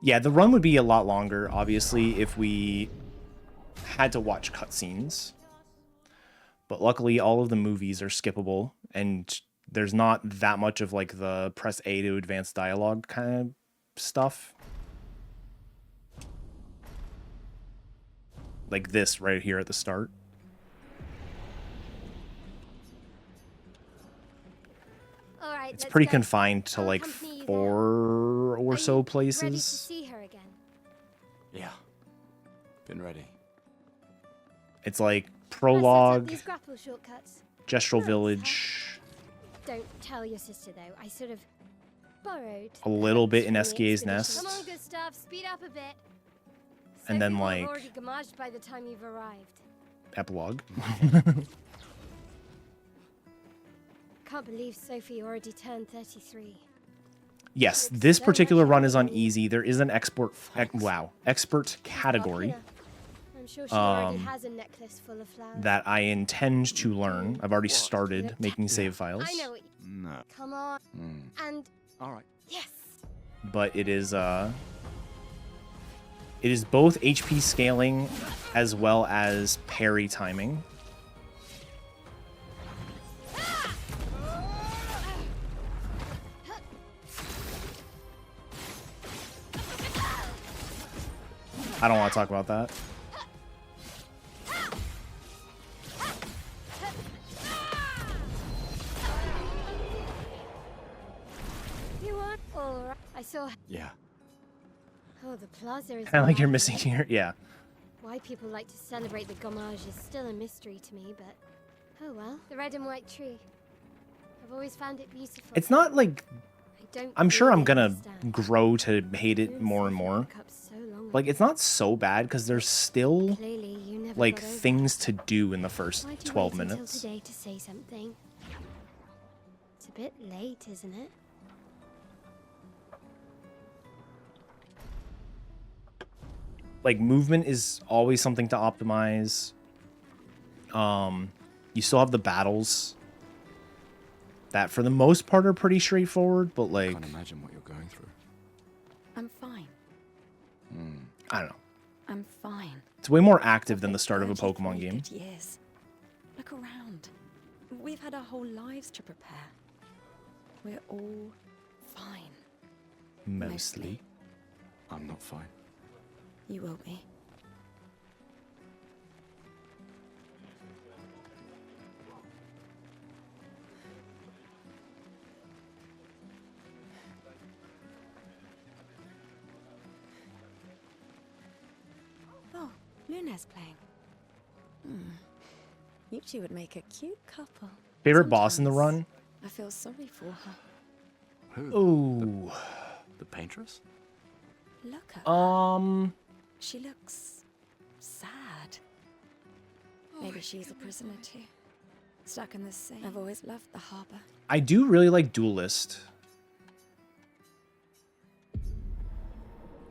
Yeah, the run would be a lot longer, obviously, if we had to watch cutscenes. But luckily, all of the movies are skippable, and there's not that much of like the press A to advance dialogue kind of stuff. Like this right here at the start. All right, It's let's pretty go. confined to I'll like accompany you 4 or Are so you places. ready to see her again? Yeah. Been ready. It's like I set up prologue, these grapple shortcuts. Gestural Nice, Village, Don't tell your sister though. I sort of borrowed a little bit in from the SKA's expedition. Nest, Come on, Gustav, speed up a bit. and then Sophie will have like already gamaged by the time you've arrived. epilogue. Can't believe Sophie already turned 33. Yes, Looks this so particular much run is on younger than you. easy. There is an expert category I'm sure she already has a necklace full of flowers. that I intend to learn. I've already started making save files, I know what you... No. Come on. And All right. yes. but it is both HP scaling as well as parry timing. I don't want to talk about that. You are all right. I saw... Yeah. Oh, the plaza is... Kind of like you're immaculate. missing here. Yeah. Why people like to celebrate the gommage is still a mystery to me, but... Oh well. The red and white tree. I've always found it beautiful. It's not like... I don't I'm sure really I'm gonna understand. grow to hate it more and more. Woke up so long Like, it's not so bad because there's still Clearly, you never like got over things to do in the first Why'd you 12 wait until minutes. today to say something? It's a bit late, isn't it? Like, movement is always something to optimize. You still have the battles that for the most part are pretty straightforward, but like, Can't imagine what you're going through. I'm fine. I don't know. I'm fine. It's way more active than the start of a Pokemon game. Good years. Look around. We've had our whole lives to prepare. We're all fine. Mostly. I'm not fine. You will be. Oh, Luna's playing. You two would make a cute couple. Favorite boss in the Sometimes run? I feel sorry for her. Who? Ooh. The paintress? Look at her. She looks sad. Maybe she's a prisoner too. Stuck in the sea. I've always loved the harbor. I do really like Duelist.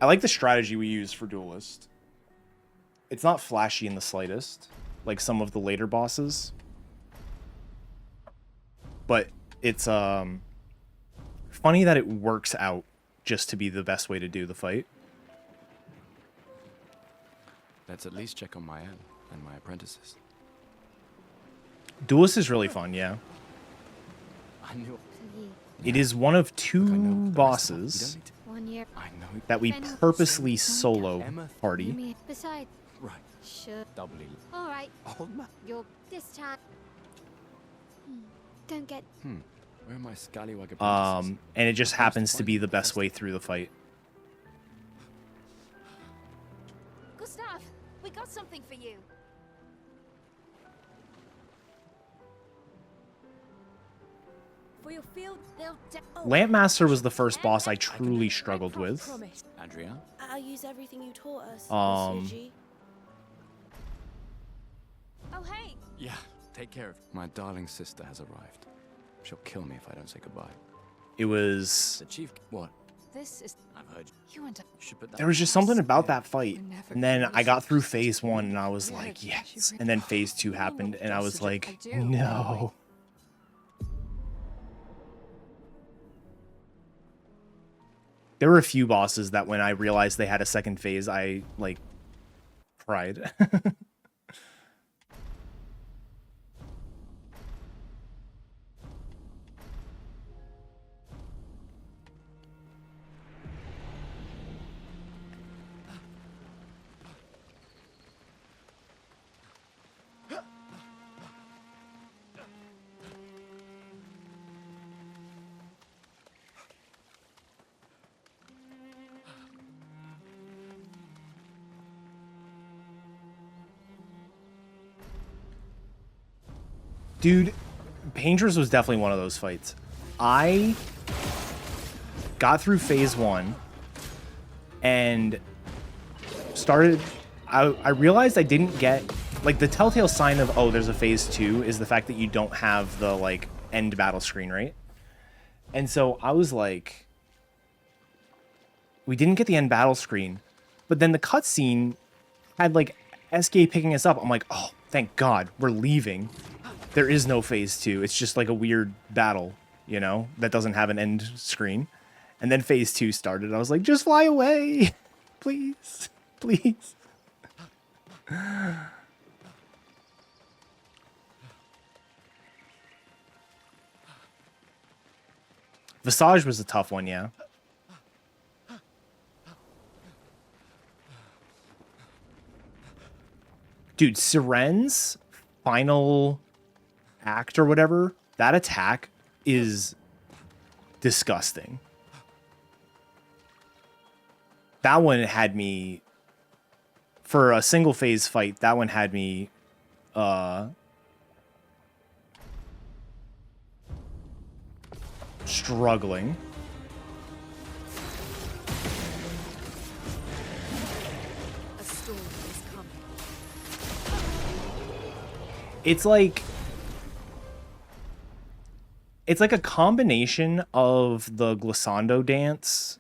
I like the strategy we use for Duelist. It's not flashy in the slightest, like some of the later bosses. But it's funny that it works out just to be the best way to do the fight. Let's at least check on my own and my apprentices. Duelist is really fun, yeah. I knew. It is one of two Look, I know the rest of it. You bosses don't need to- 1 year. I know. that we purposely solo party. Me. Besides, Right. sure. Doubly. All right. Old man. You're this time. Don't get. Where are my scallywag apprentices? And it just happens to be the best way through the fight. Gustav, we got something for you. For your field, They'll Lampmaster was the first boss I truly struggled with. promise. Andrea? I'll use everything you taught us. Um, Oh, hey. Yeah. Take care of. My darling sister has arrived. She'll kill me if I don't say goodbye. It was... The chief. What? This is I've heard. you and You should put that. There was just something about that fight. And then I got through phase 1 and I was like, yes. And then phase 2 happened and I was like, no. There were a few bosses that when I realized they had a second phase, I, like, cried. Dude, Painters was definitely one of those fights. I got through phase 1 and started... I realized I didn't get... Like, the telltale sign of, oh, there's a phase 2 is the fact that you don't have the, like, end battle screen, right? And so I was like... We didn't get the end battle screen, but then the cutscene had, like, SK picking us up. I'm like, oh, thank God, we're leaving. There is no phase 2. It's just like a weird battle, you know, that doesn't have an end screen. And then phase 2 started. I was like, just fly away. Please. Please. Visage was a tough one, yeah. Dude, Siren's final act or whatever, that attack is disgusting. That one had me, for a single phase fight, that one had me struggling. A storm is coming. It's like a combination of the glissando dance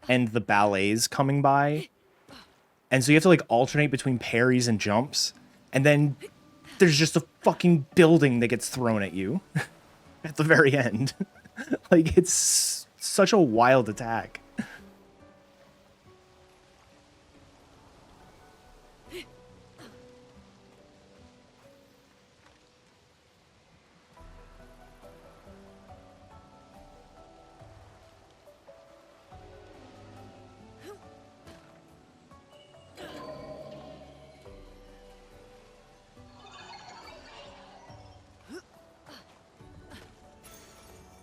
and the ballets coming by. And so you have to like alternate between parries and jumps. And then there's just a fucking building that gets thrown at you at the very end. Like, it's such a wild attack.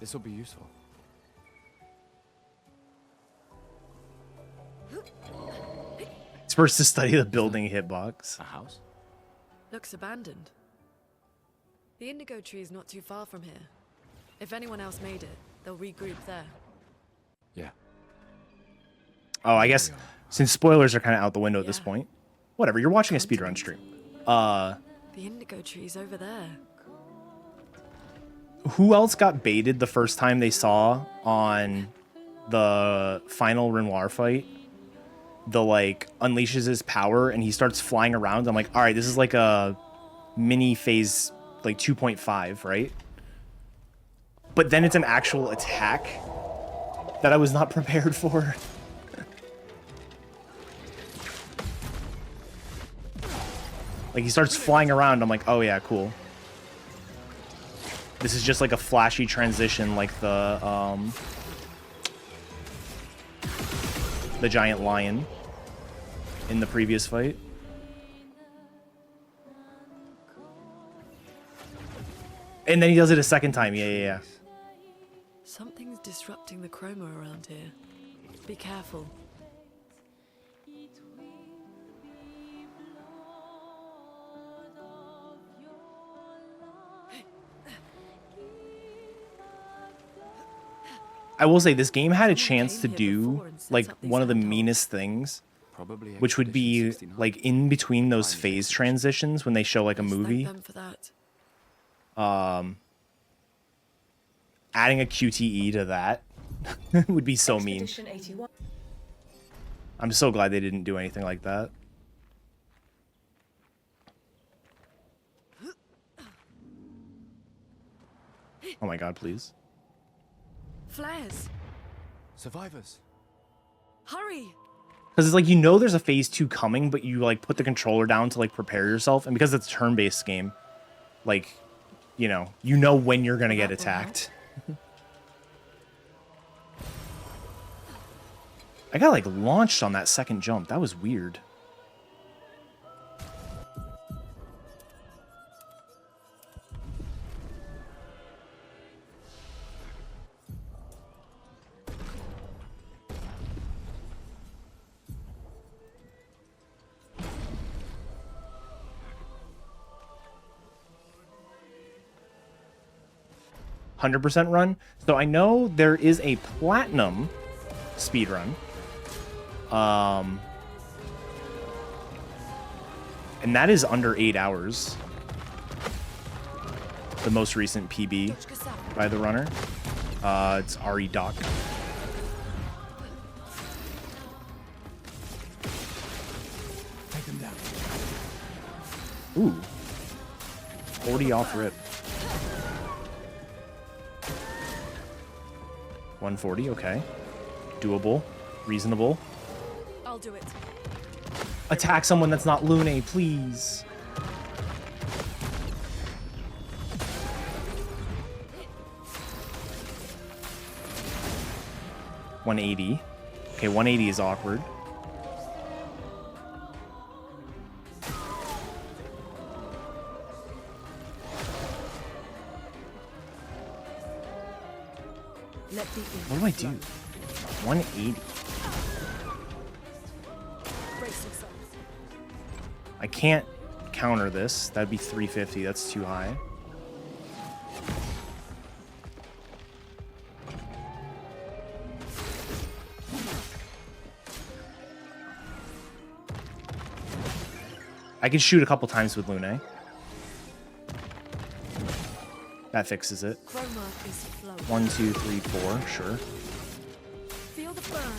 This will be useful. It's first to study the building hitbox. A house? Looks abandoned. The indigo tree is not too far from here. If anyone else made it, they'll regroup there. Yeah. Oh, I guess since spoilers are kind of out the window at this Yeah. point. Whatever, you're watching a speedrun stream. The indigo tree's over there. Who else got baited the first time they saw on the final Renoir fight? The, like, unleashes his power and he starts flying around. I'm like, all right, this is like a mini phase, like 2.5, right? But then it's an actual attack that I was not prepared for. Like, he starts flying around. I'm like, oh yeah, cool. This is just like a flashy transition, like the giant lion in the previous fight. And then he does it a second time. Yeah. Something's disrupting the chroma around here. Be careful. I will say this game had a chance to do like one of the meanest things, Probably which would be Expedition 69. like in between those phase transitions when they show like a Let's thank movie, them for that. adding a QTE to that would be so mean. Expedition 81. I'm so glad they didn't do anything like that. Oh my god, please. Flares! Survivors. Hurry! Because it's like, you know there's a phase 2 coming, but you like put the controller down to like prepare yourself. And because it's a turn-based game, like, you know when you're going to get attacked. I got like launched on that second jump. That was weird. %, run. So I know there is a platinum speedrun. And that is under 8 hours. The most recent PB by the runner. It's RE Doc. Take them down. Ooh. 40 off rip. 140, okay. Doable. Reasonable. I'll do it. Attack someone that's not Lune, please. $180. Okay, 180 is awkward. What do I do? 180. I can't counter this. That'd be 350. That's too high. I can shoot a couple times with Lune. That fixes it. Chroma is flowing. 1, 2, 3, 4. Sure. Feel the burn.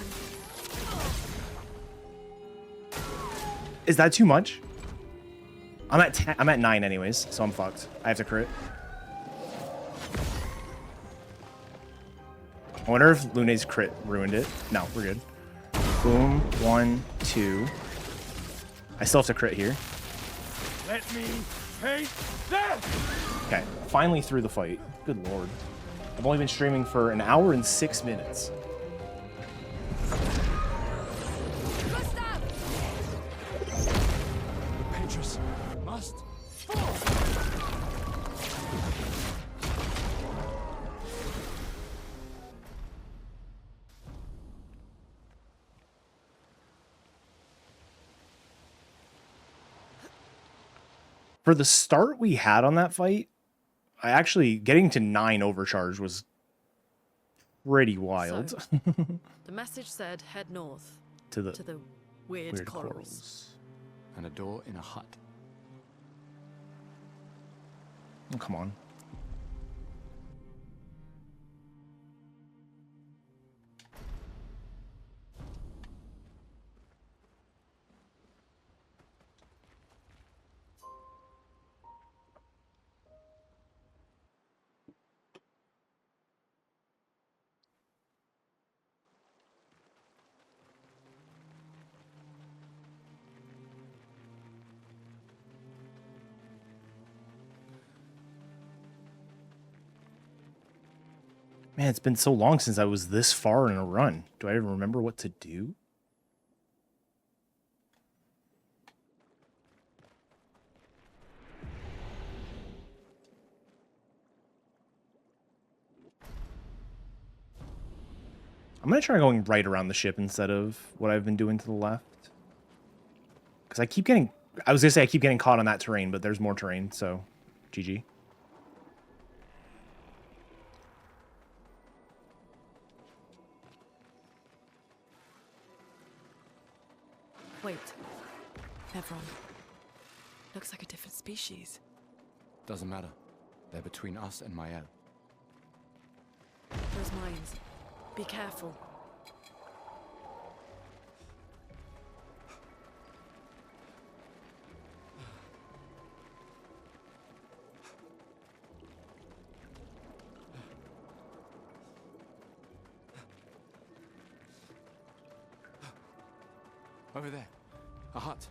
Is that too much? I'm at 10, I'm at 9 anyways, so I'm fucked. I have to crit. I wonder if Lune's crit ruined it. No, we're good. Boom. 1, 2. I still have to crit here. Let me take them! Okay, finally through the fight. Good lord. I've only been streaming for 1 hour and 6 minutes. Petrus must For the start we had on that fight, I actually getting to 9 overcharge was pretty wild. So, the message said head north to the to the weird, corals. and a door in a hut. Oh, come on. Man, it's been so long since I was this far in a run. Do I even remember what to do? I'm going to try going right around the ship instead of what I've been doing to the left. Because I keep getting... I was going to say I keep getting caught on that terrain, but there's more terrain, so GG. Wait. Nevron. Looks like a different species. Doesn't matter. They're between us and Mael. Those mines. Be careful. Over there. A hut.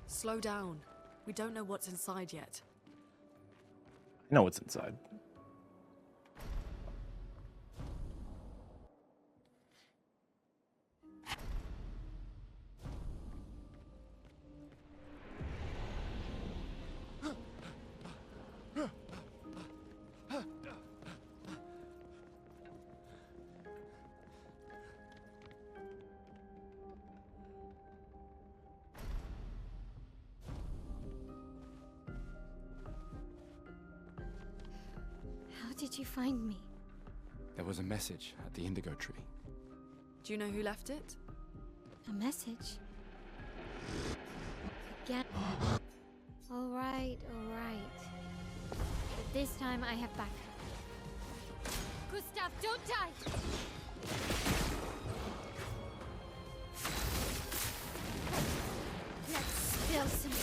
Slow down. We don't know what's inside yet. I know what's inside. How did you find me? There was a message at the indigo tree. Do you know who left it? A message? Get. All right, all right. But this time I have backup. Gustav, don't die! Let's spill some ink.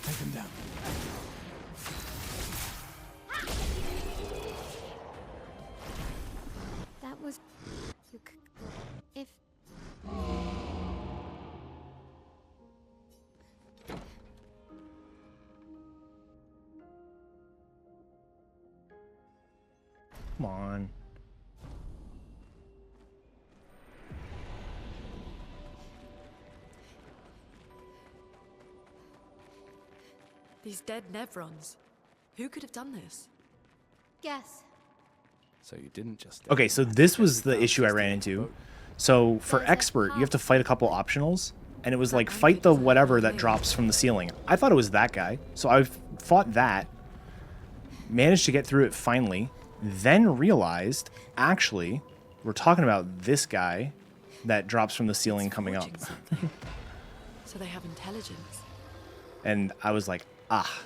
Take him down. That was. If. Come on. These dead Nevrons. Who could have done this? Guess. So you didn't just... Okay, so this was the issue I ran into. So for There's a expert, you have to fight a couple optionals, and it was like That fight the might be whatever that something. drops from the ceiling. I thought it was that guy, so I fought that, managed to get through it finally, then realized actually we're talking about this guy that drops from the ceiling It's coming up, forging something. So they have intelligence. and I was like, ah,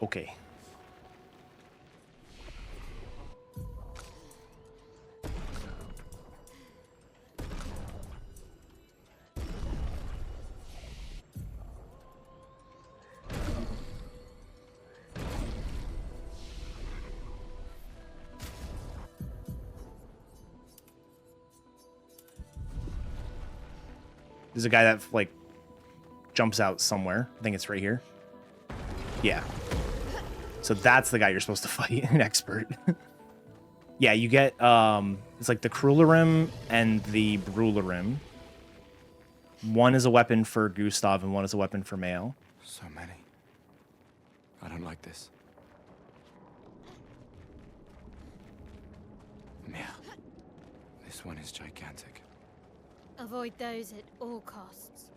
okay. There's a guy that like jumps out somewhere. I think it's right here. Yeah. So that's the guy you're supposed to fight, an expert. Yeah, you get it's like the Cruelarim and the Brularim. One is a weapon for Gustav and one is a weapon for Mael. So many. I don't like this. Yeah. This one is gigantic. Avoid those at all costs.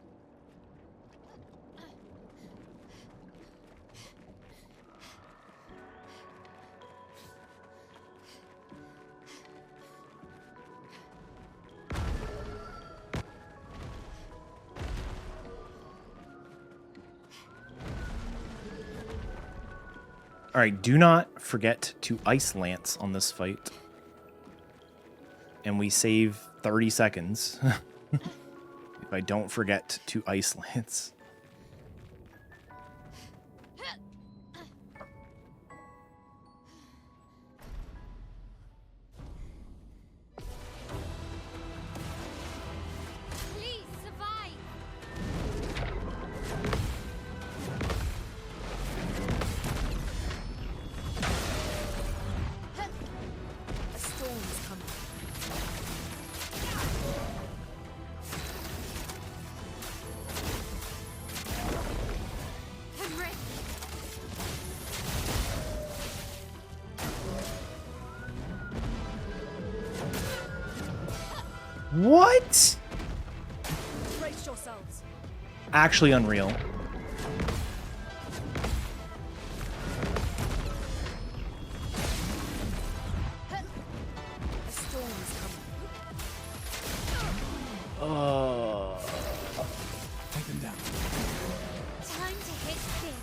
All right, do not forget to ice lance on this fight. And we save 30 seconds if I don't forget to ice lance. Please survive. A storm's coming. Henrik. What? Brace yourselves. Actually unreal. A storm's coming. Take them down. Time to hit big.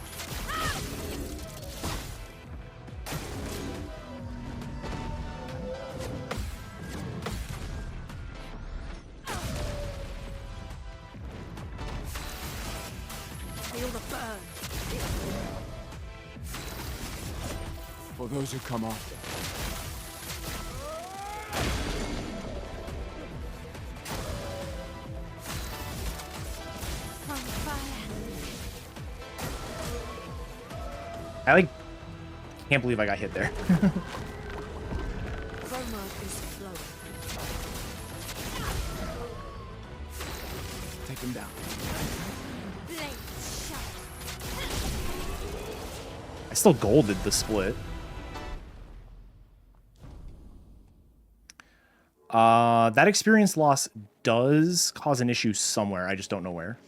Feel the burn. For those who come after. From fire. I like can't believe I got hit there. Chroma is flowing. Take him down. Blade shot. I still golded the split. That experience loss does cause an issue somewhere. I just don't know where.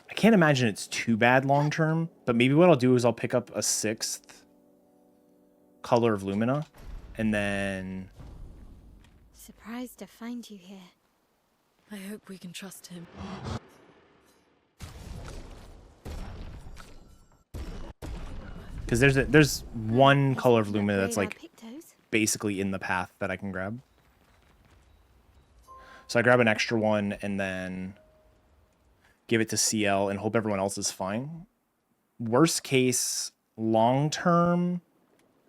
I can't imagine it's too bad long term, but maybe what I'll do is I'll pick up a 6th color of Lumina and then Surprised to find you here. I hope we can trust him. because there's one color of Lumina that's Upgrade our like Pictos. basically in the path that I can grab. So I grab an extra one and then give it to CL and hope everyone else is fine. Worst case, long term,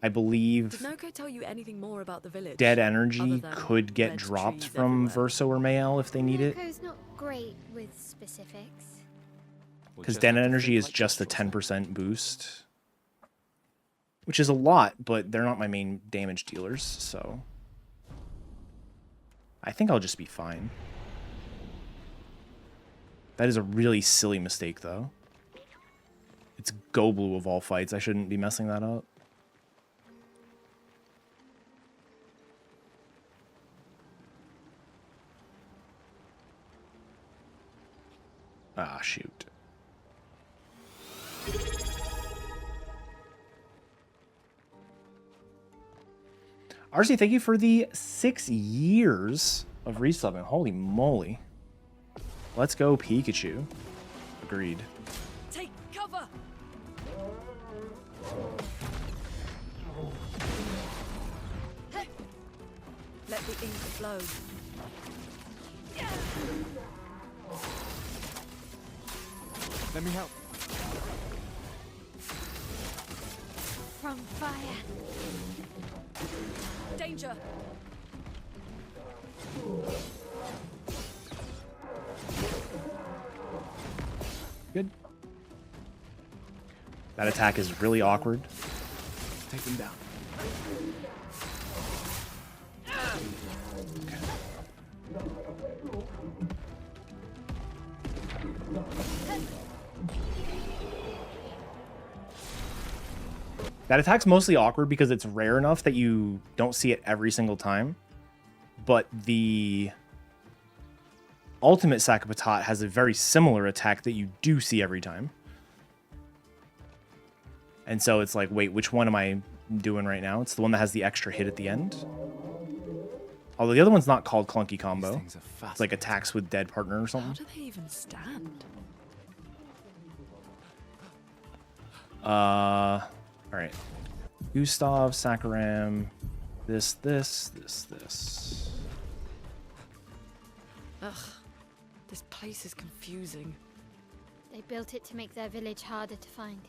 I Did believe Noko tell you anything more about the village? dead other energy than could get red dropped trees from everywhere? Verso or Mael if they need it. Noko's not great with specifics. We'll Because just dead have to energy think is like just a Glitchless. 10% boost. Which is a lot, but they're not my main damage dealers, so I think I'll just be fine. That is a really silly mistake, though. It's Go Blue of all fights. I shouldn't be messing that up. Ah, shoot. RC, thank you for the 6 years of resubbing. Holy moly. Let's go, Pikachu. Agreed. Take cover! Let the ink flow. Let me help. From fire. Danger! Good. That attack is really awkward. Take him down. That attack's mostly awkward because it's rare enough that you don't see it every single time. But the ultimate Sakapatat has a very similar attack that you do see every time. And so it's like, wait, which one am I doing right now? It's the one that has the extra hit at the end. Although the other one's not called Clunky These Combo. things are It's like fascinating. attacks with dead partner or How something. do they even stand? All right. Gustav, Sakaram, this. Ugh. This place is confusing. They built it to make their village harder to find.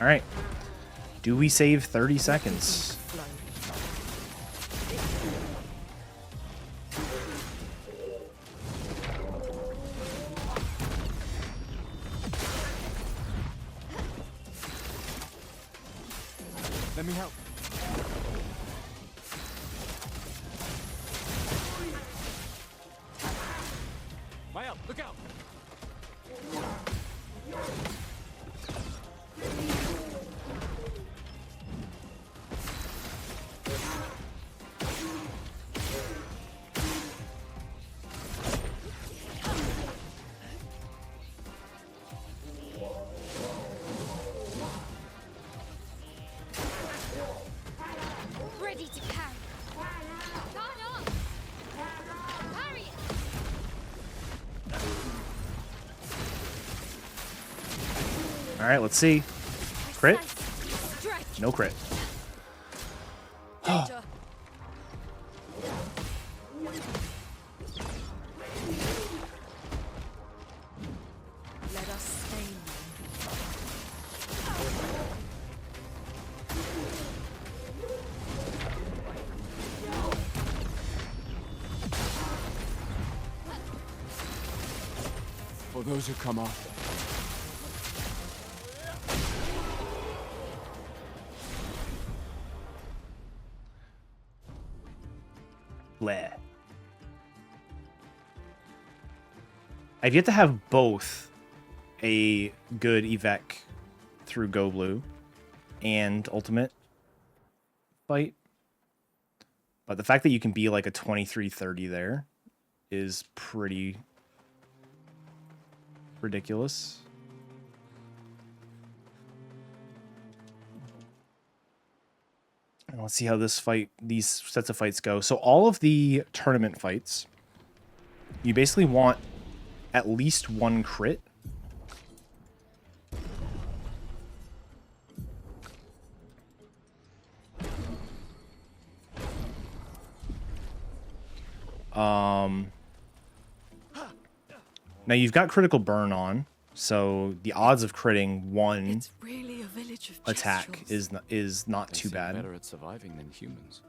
All right. Do we save 30 seconds? Flow. Let me help. Mael, look out! All right, let's see. Crit? Stretch. No crit. Danger. Let us stain them. For those who come after. Bleh. I've yet to have both a good evac through Go Blue and Ultimate fight. But the fact that you can be like a 23-30 there is pretty ridiculous. And let's see how these sets of fights go. So all of the tournament fights, you basically want at least one crit. Now you've got critical burn on, so the odds of critting one It's really a village of attack Jestrels. is not They too seem bad. better at surviving than humans.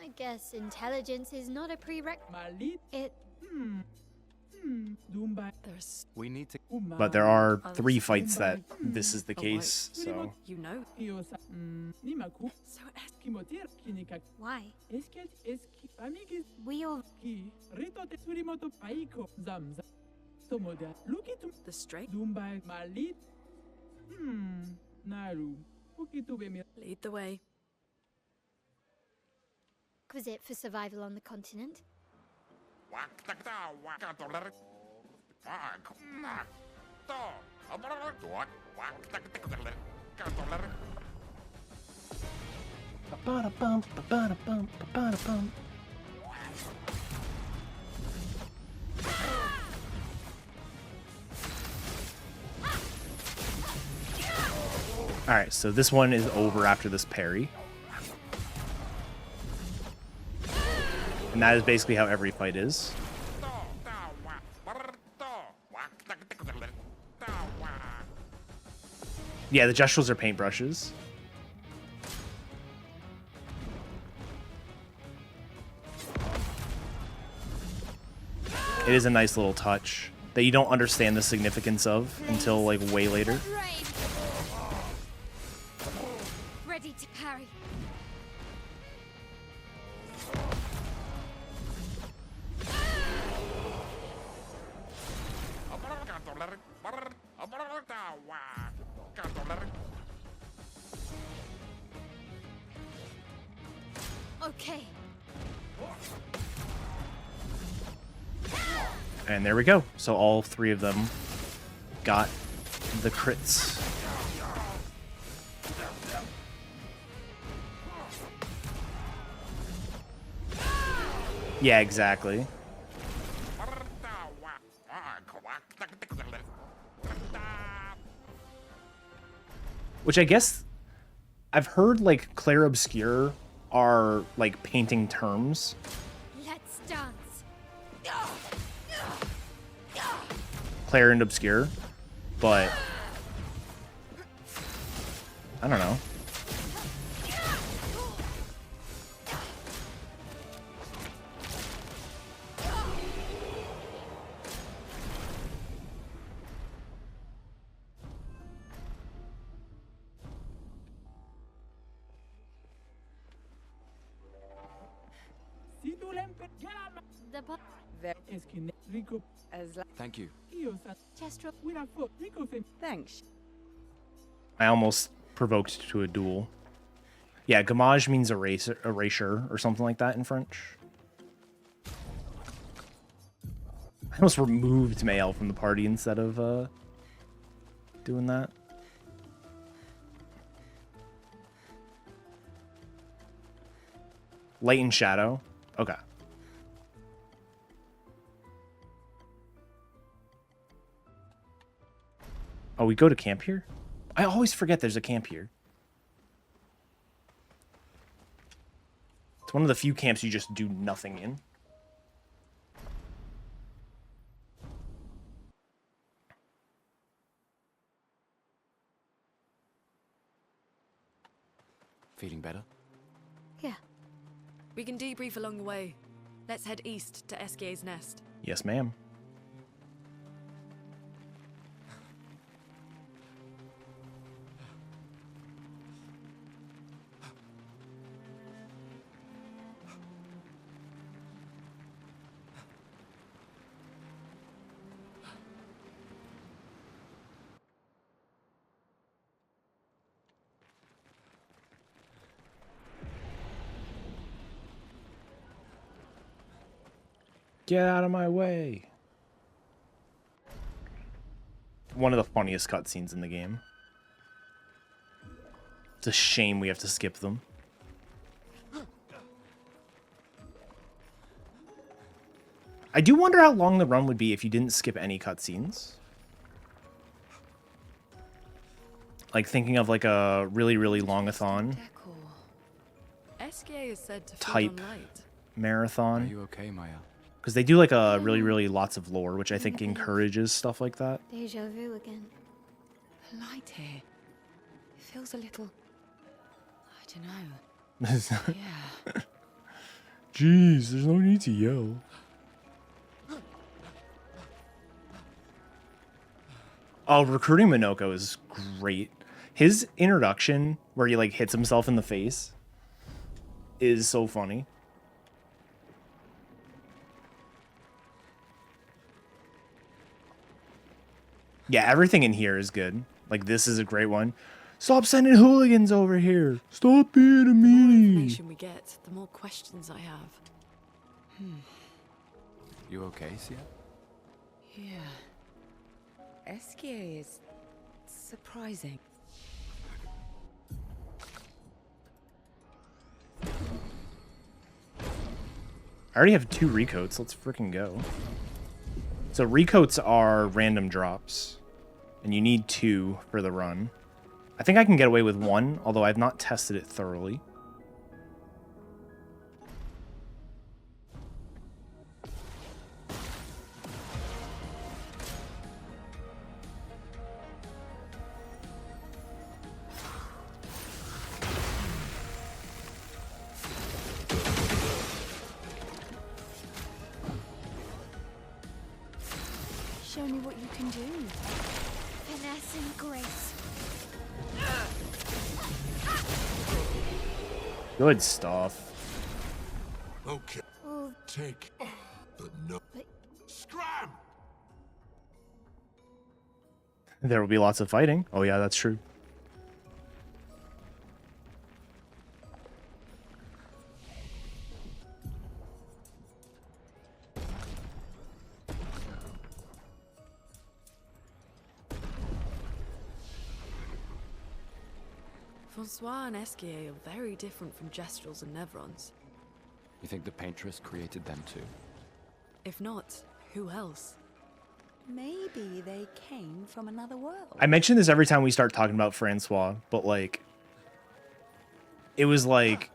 I guess intelligence is not a prerequisite. It. There's We need to. But there are 3 fights that this is the case, so you know. So why? We all. The straight. Lead the way. Requisite for survival on the continent. Alright, so this one is over after this parry. And that is basically how every fight is. Yeah, the gestures are paintbrushes. It is a nice little touch that you don't understand the significance of until like way later. Ready to parry. Okay. And there we go. So all 3 of them got the crits. Yeah, exactly. Which I guess I've heard like Clair Obscur are like painting terms. Let's dance. Clair and Obscur, but I don't know. The bo- Thank you. Chestro. Thanks. I almost provoked to a duel. Yeah, gommage means erasure or something like that in French. I almost removed Mael from the party instead of doing that. Light and shadow. Okay. Oh, we go to camp here? I always forget there's a camp here. It's one of the few camps you just do nothing in. Feeling better? Yeah. We can debrief along the way. Let's head east to Eskier's nest. Yes, ma'am. Get out of my way. One of the funniest cutscenes in the game. It's a shame we have to skip them. I do wonder how long the run would be if you didn't skip any cutscenes. Like thinking of like a really, really long-a-thon Eskier is said to type feed on light. Are marathon. you okay, Maya? Because they do like a really, really lots of lore, which I think encourages stuff like that. Deja vu again. The light here. It feels a little. I don't know. Yeah. Jeez, there's no need to yell. Oh, recruiting Minoko is great. His introduction, where he like hits himself in the face, is so funny. Yeah, everything in here is good. Like, this is a great one. Stop sending hooligans over here. Stop being a The more meanie. information we get, the more questions I have. You okay, Sia? Yeah. Eskier is surprising. I already have 2 recoats. Let's freaking go. So recoats are random drops, and you need 2 for the run. I think I can get away with 1, although I've not tested it thoroughly. Show me what you can do. Finesse and grace. Good stuff. Okay, Oh, take the no. Scram! There will be lots of fighting. Oh yeah, that's true. Francois and Eskier are very different from Gestrels and Nevrons. You think the Paintress created them too? If not, who else? Maybe they came from another world. I mention this every time we start talking about Francois, but like, it was like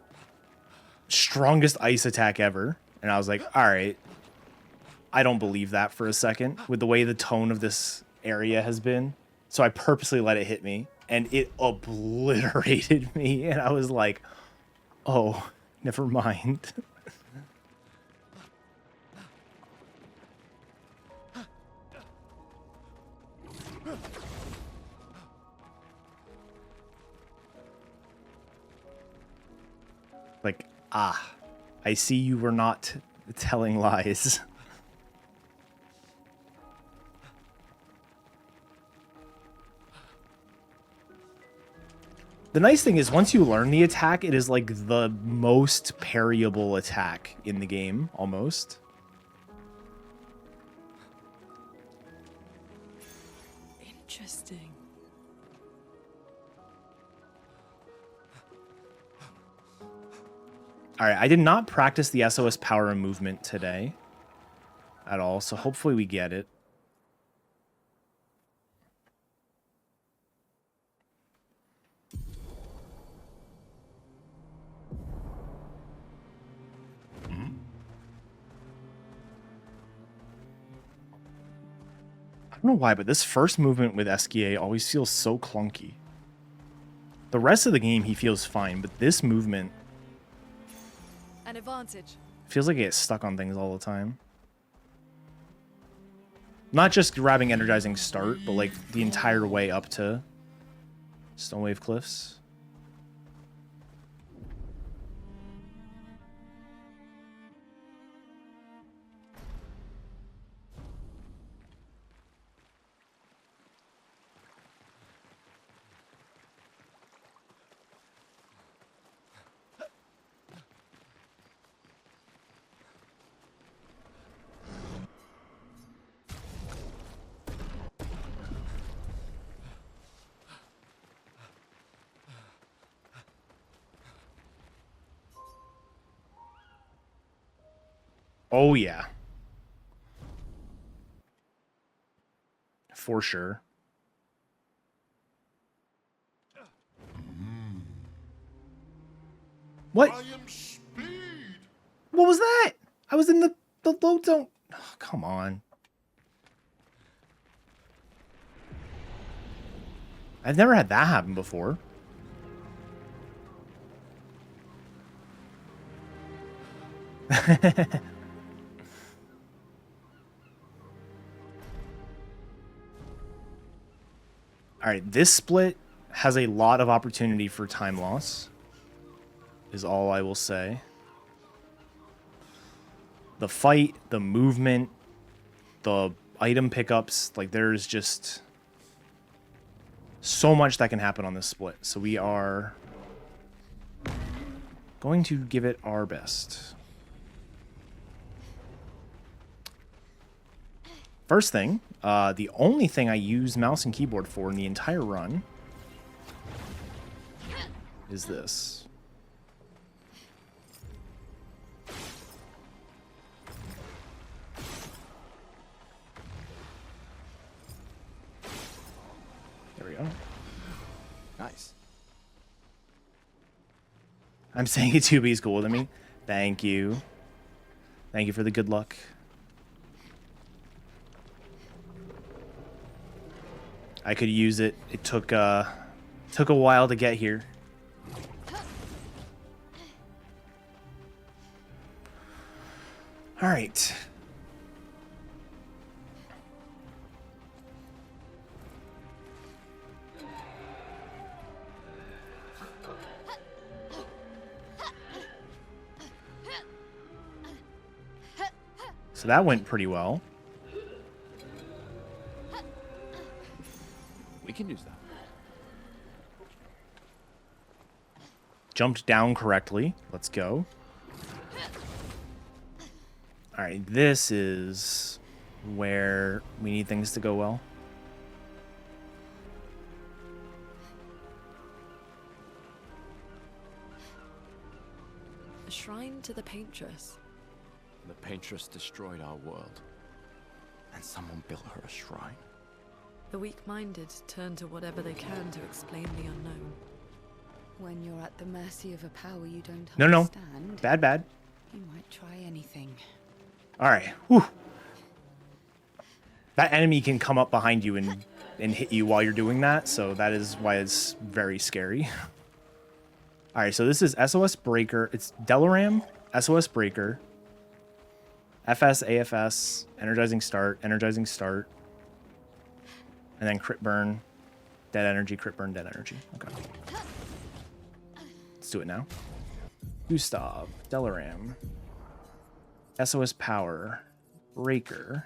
strongest ice attack ever, and I was like, all right, I don't believe that for a second with the way the tone of this area has been. So I purposely let it hit me, and it obliterated me, and I was like, oh, never mind. Like, ah, I see you were not telling lies. The nice thing is, once you learn the attack, it is like the most parryable attack in the game, almost. Interesting. Alright, I did not practice the SOS power movement today at all, so hopefully we get it. don't know why, but this first movement with SKA always feels so clunky. The rest of the game, he feels fine, but this movement An advantage. feels like it gets stuck on things all the time. Not just grabbing energizing start, but like the entire way up to Stonewave Cliffs. Oh, yeah. For sure. What? I am Speed. What was that? I was in the load zone. Oh, come on. I've never had that happen before. Alright, this split has a lot of opportunity for time loss, is all I will say. The fight, the movement, the item pickups, like there's just so much that can happen on this split. So we are going to give it our best. First thing, the only thing I use mouse and keyboard for in the entire run is this. There we go. Nice. I'm saying it too, but he's cool with me. Thank you. Thank you for the good luck. I could use it. It took a while to get here. All right. So that went pretty well. We can use that. Jumped down correctly. Let's go. All right, this is where we need things to go well. A shrine to the Paintress. The Paintress destroyed our world. And someone built her a shrine. The weak-minded turn to whatever they can to explain the unknown. When you're at the mercy of a power you don't No. understand, Bad. you might try anything. All right. Whew. That enemy can come up behind you and hit you while you're doing that, so that is why it's very scary. All right, so this is SOS Breaker. It's Delaram, SOS Breaker, FS, AFS, Energizing Start, and then Crit Burn, Dead Energy, Crit Burn, Dead Energy. Okay. Let's do it now. Gustav, Delaram, SOS Power, Breaker,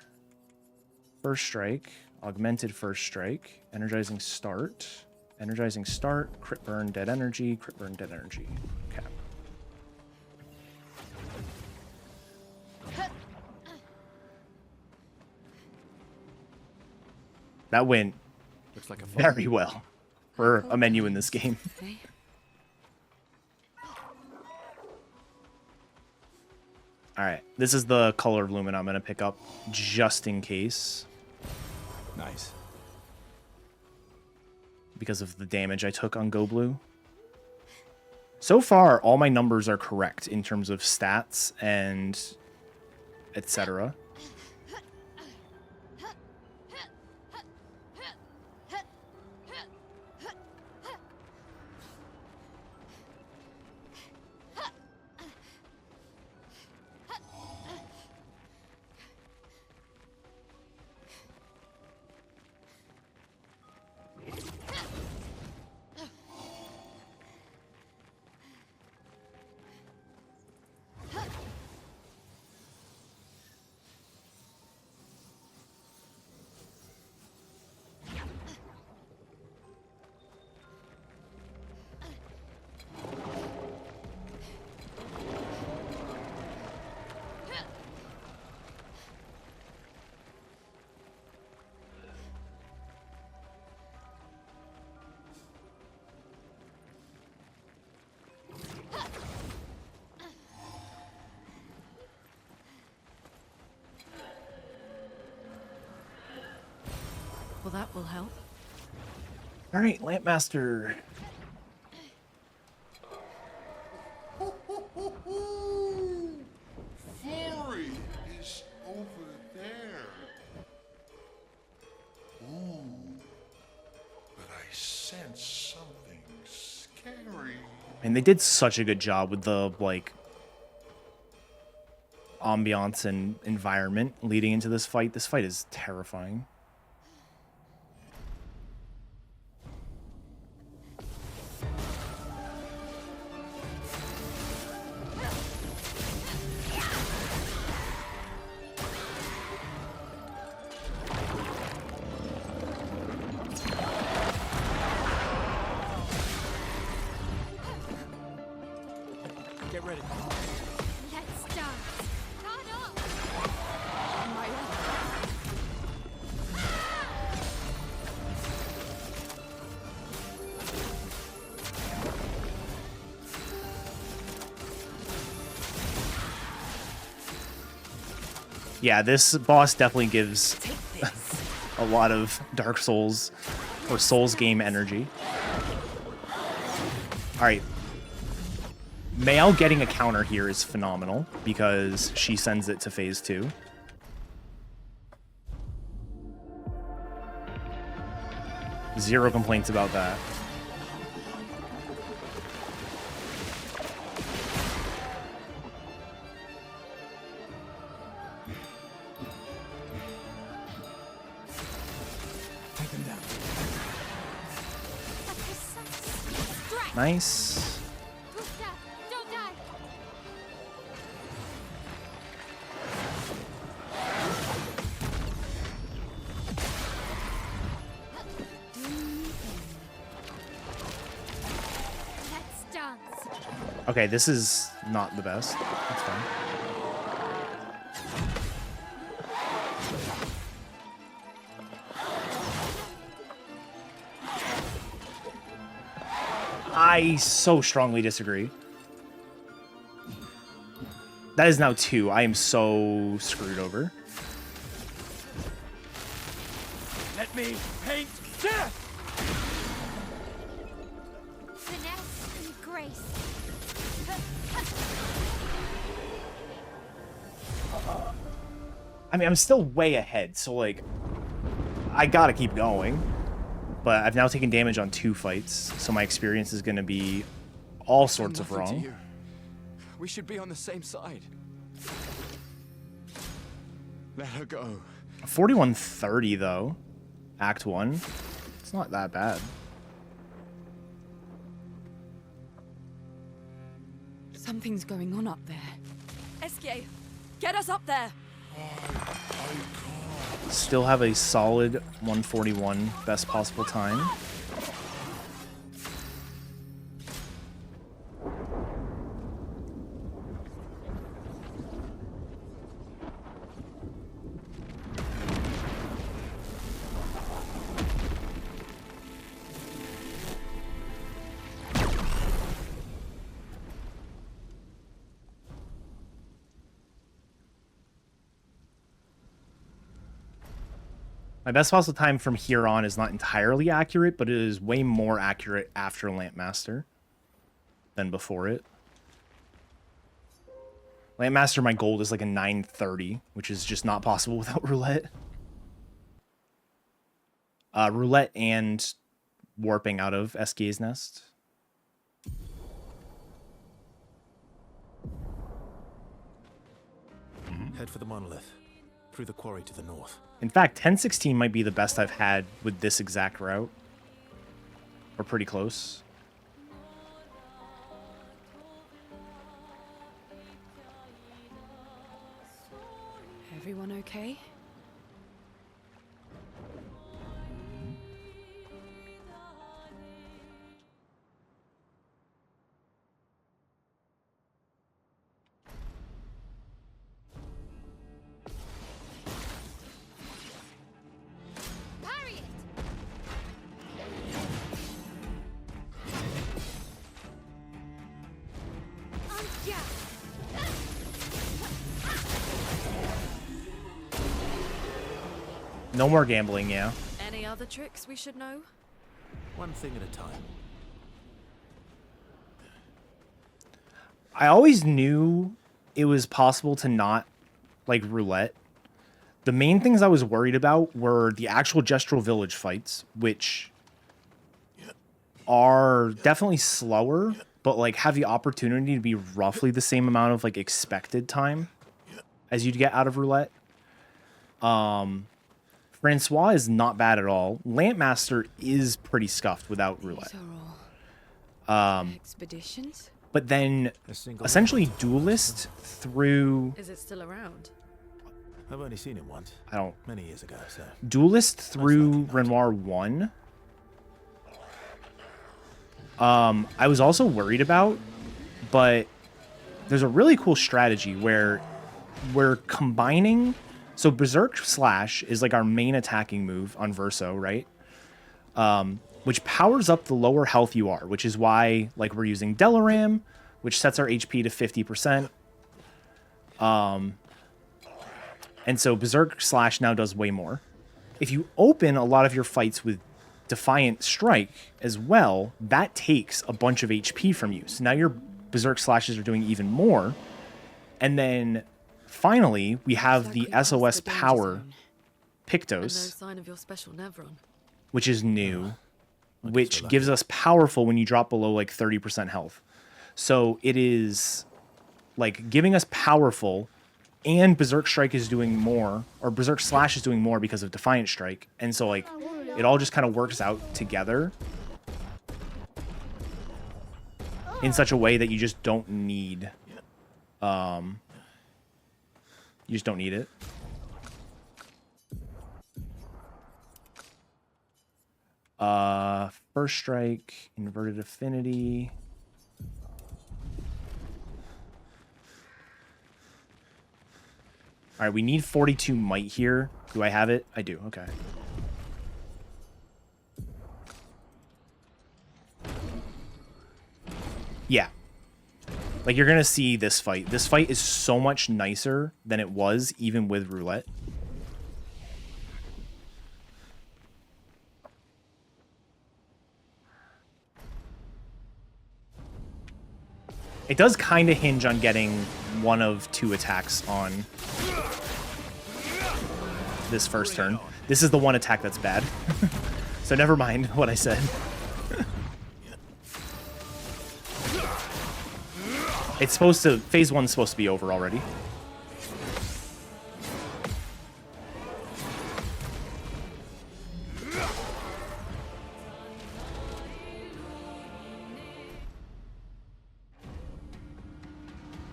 First Strike, Augmented First Strike, Energizing Start, Crit Burn, Dead Energy, Dead Energy. Okay. That went Looks like a very well for a menu in this game. Eh? All right, this is the color of Lumen I'm going to pick up just in case Nice. because of the damage I took on Go Blue. So far, all my numbers are correct in terms of stats and etc. that will help. All right, Lampmaster. Flurry is over there. Ooh. But I sense something scary. And they did such a good job with the, like, ambiance and environment leading into this fight. This fight is terrifying. Get ready. Let's start. Start up. Yeah, this boss definitely gives a lot of Dark Souls or Souls game energy. Alright. Mayal getting a counter here is phenomenal because she sends it to phase 2. Zero complaints about that. Take them down. Nice. Gustav, don't die. Let's dance. Okay, this is not the best. That's fine. I so strongly disagree. That is now 2. I am so screwed over. Let me paint death! Finesse and grace. I mean, I'm still way ahead, so, like, I gotta keep going. But I've now taken damage on 2 fights, so my experience is gonna be all sorts of Nothing to wrong. hear. We should be on the same side. Let her go. 4130, though. Act 1. It's not that bad. Something's going on up there. Esquier, get us up there! Still have a solid 141 best possible time. My best possible time from here on is not entirely accurate, but it is way more accurate after Lampmaster than before it. Lampmaster, my gold is like a 930, which is just not possible without Roulette. Roulette and warping out of Esquier's Nest. Head for the monolith, through the quarry to the north. In fact, 1016 might be the best I've had with this exact route. Or pretty close. Everyone okay? Parry it. Yeah. No more gambling, yeah. Any other tricks we should know? One thing at a time. I always knew it was possible to not like roulette. The main things I was worried about were the actual Gestural Village fights, which are definitely slower, but like have the opportunity to be roughly the same amount of like expected time as you'd get out of roulette. Francois is not bad at all. Lampmaster is pretty scuffed without roulette. These are all expeditions? But then A single essentially Duelist through Is it still around? I've only seen it once. I don't Many years ago, so. Duelist through likely not. Renoir 1. I was also worried about, but there's a really cool strategy where we're combining. So Berserk Slash is like our main attacking move on Verso, right? Which powers up the lower health you are, which is why like we're using Delaram, which sets our HP to 50%. And so Berserk Slash now does way more. If you open a lot of your fights with Defiant Strike as well, that takes a bunch of HP from you. So now your Berserk Slashes are doing even more. And then finally, we have Like the we crossed SOS the danger Power zone. And no Pictos, sign of your special Nevron. which is new, I guess which we're gives lucky. us powerful when you drop below like 30% health. So it is like giving us powerful, and Berserk Strike is doing more, or Berserk Slash is doing more because of Defiant Strike. And so like it all just kind of works out together in such a way that you just don't need you just don't need it. First Strike, Inverted Affinity. All right, we need 42 might here. Do I have it? I do. Okay. Yeah. Like, you're going to see this fight. This fight is so much nicer than it was even with roulette. It does kind of hinge on getting one of two attacks on this first turn. This is the one attack that's bad. So never mind what I said. It's supposed to... Phase 1's supposed to be over already.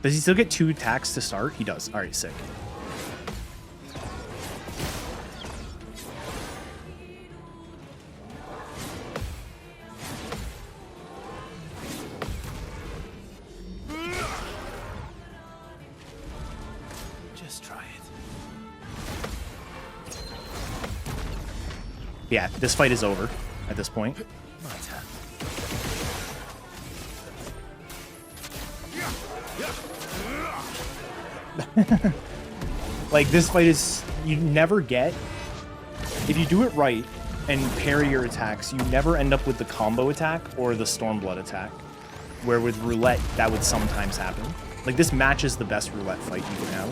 Does he still get 2 attacks to start? He does. Alright, sick. Just try it. Yeah, this fight is over at this point. My turn. Like, this fight is... You never get... If you do it right and parry your attacks, you never end up with the combo attack or the Stormblood attack. Where with roulette, that would sometimes happen. Like, this matches the best roulette fight you can have.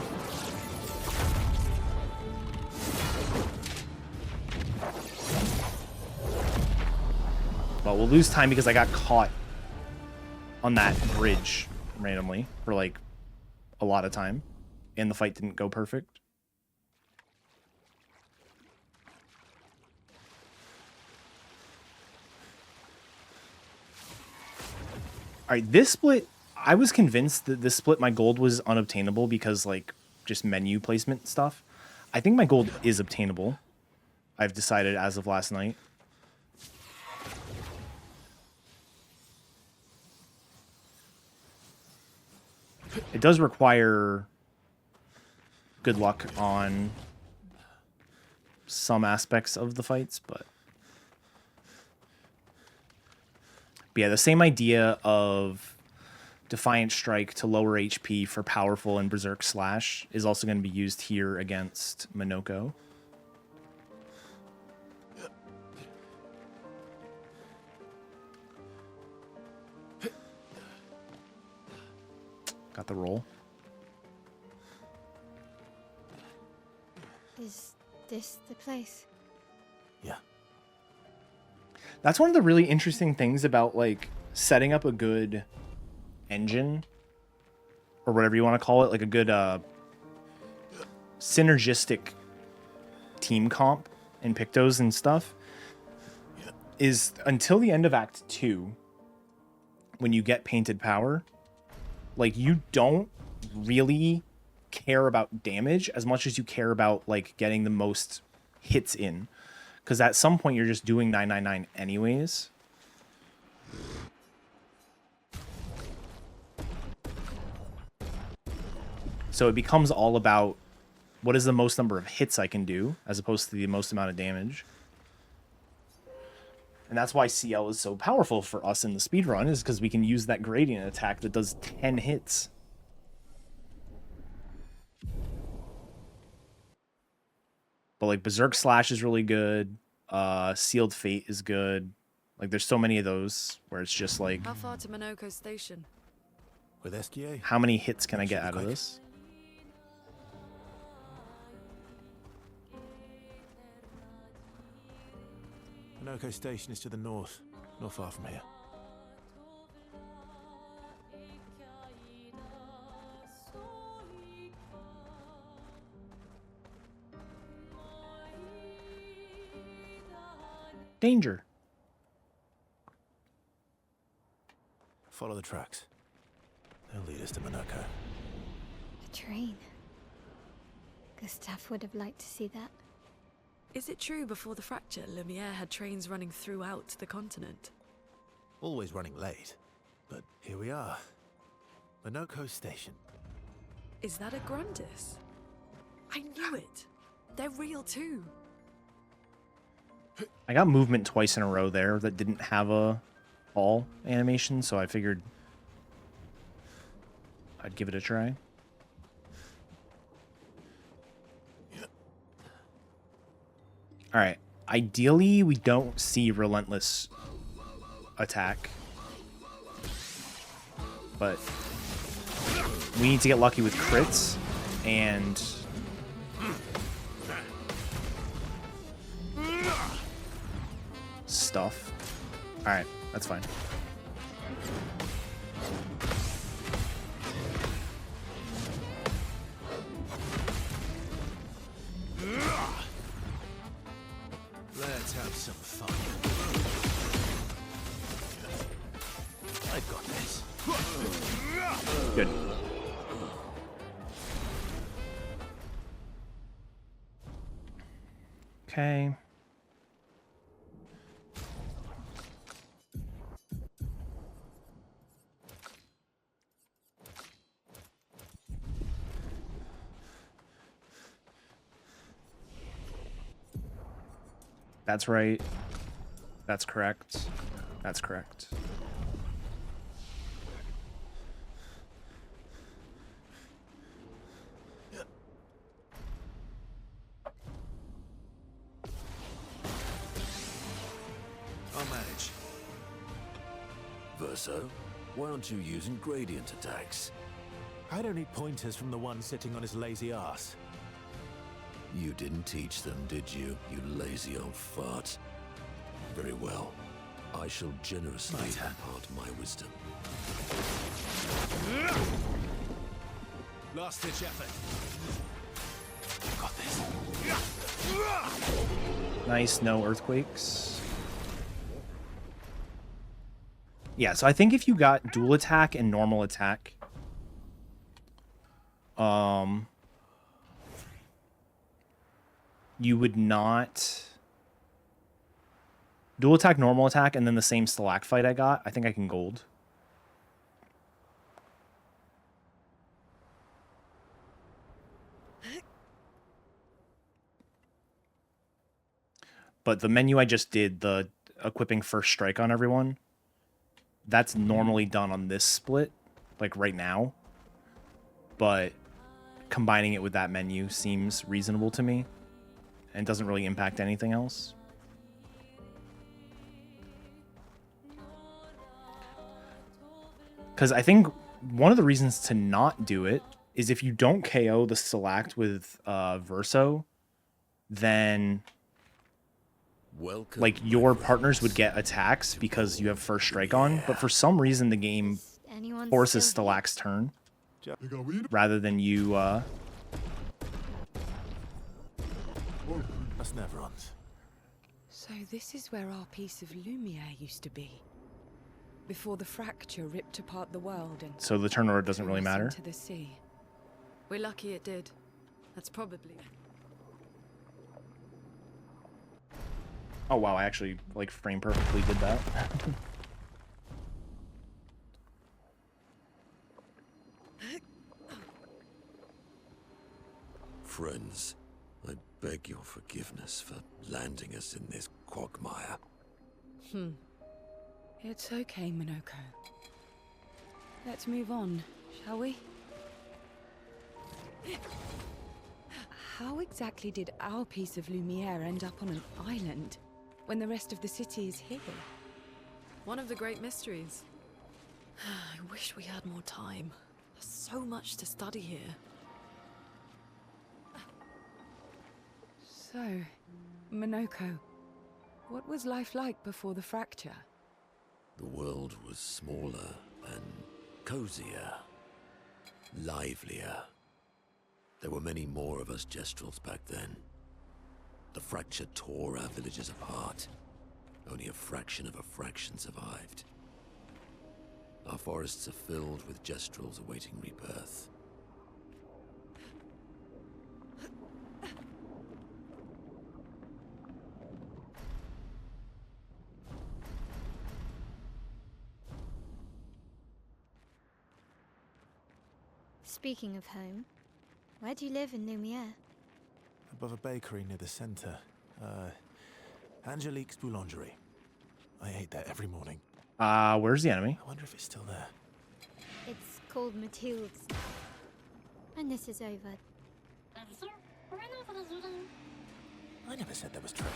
But we'll lose time because I got caught on that bridge randomly for, like, a lot of time. And the fight didn't go perfect. All right, this split, I was convinced that this split, my gold was unobtainable because, like, just menu placement stuff. I think my gold is obtainable. I've decided as of last night. It does require good luck on some aspects of the fights, but yeah, the same idea of Defiant Strike to lower HP for powerful and Berserk Slash is also going to be used here against Minoko. Got the roll. Is this the place? Yeah. That's one of the really interesting things about like setting up a good engine or whatever you want to call it, like a good synergistic team comp in Pictos and stuff, is until the end of Act 2, when you get painted power, like you don't really care about damage as much as you care about like getting the most hits in, because at some point you're just doing 999 anyways. So it becomes all about what is the most number of hits I can do as opposed to the most amount of damage. And that's why CL is so powerful for us in the speedrun, is because we can use that gradient attack that does 10 hits. But like Berserk Slash is really good. Sealed Fate is good. Like there's so many of those where it's just like, How far to Minoko Station? With SGA? how many hits can I get Should be out of quick. this? Minoko Station is to the north, not far from here. Danger. Follow the tracks. They'll lead us to Minoko. A train. Gustav would have liked to see that. Is it true before the fracture, Lumiere had trains running throughout the continent? Always running late. But here we are. Minoko Station. Is that a Grundis? I knew it. They're real too. I got movement twice in a row there that didn't have a fall animation, so I figured I'd give it a try. All right. Ideally, we don't see Relentless attack, but we need to get lucky with crits and stuff. All right, that's fine. Let's have some fun. I've got this. Good. Okay. That's right. That's correct. That's correct. I'll manage. Verso, why aren't you using gradient attacks? I don't need pointers from the one sitting on his lazy ass. You didn't teach them, did you, you lazy old fart? Very well. I shall generously impart my wisdom. Last ditch effort. Got this. Nice, no earthquakes. Yeah, so I think if you got dual attack and normal attack, you would not dual attack, normal attack, and then the same stalactite I got. I think I can gold. But the menu I just did, the equipping first strike on everyone, that's normally done on this split, like right now. But combining it with that menu seems reasonable to me and doesn't really impact anything else. Because I think one of the reasons to not do it is if you don't KO the Stilact with Verso, then Welcome, like my your friends. partners would get attacks because you have first strike on, but for some reason the game Anyone forces still here? Stilact's turn rather than you That's Neverons. So this is where our piece of Lumiere used to be. Before the fracture ripped apart the world and so the turn order doesn't threw really us matter. into the sea. We're lucky it did. That's probably. Oh wow, I actually like frame perfectly did that. Friends, I beg your forgiveness for landing us in this quagmire. It's okay, Minoko. Let's move on, shall we? How exactly did our piece of Lumiere end up on an island when the rest of the city is here? One of the great mysteries. I wish we had more time. There's so much to study here. So, Minoko, what was life like before the fracture? The world was smaller and cozier, livelier. There were many more of us Gestrels back then. The fracture tore our villages apart. Only a fraction of a fraction survived. Our forests are filled with Gestrels awaiting rebirth. Speaking of home, where do you live in Lumiere? Above a bakery near the center. Angelique's Boulangerie. I ate there every morning. Where's the enemy? I wonder if it's still there. It's called Mathilde's. And this is over. I never said there was treasure.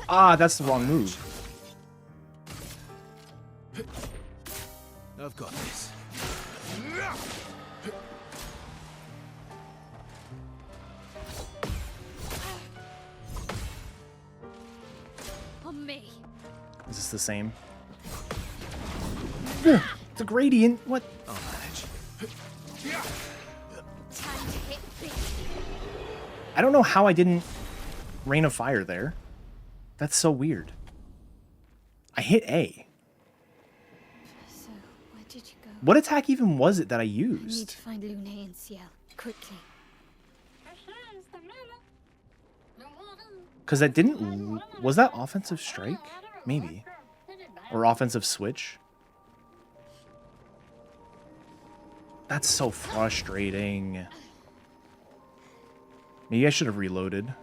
Ah, that's the wrong move. I've got this. On me. Is this the same? It's a gradient. What? I'll manage. Time to hit big. I don't know how I didn't Rain of Fire there. That's so weird. I hit A. So, where did you go? What attack even was it that I I need used? to find Lune and Ciel, quickly. Because that didn't... Was that offensive strike? Maybe. Or offensive switch? That's so frustrating. Maybe I should have reloaded.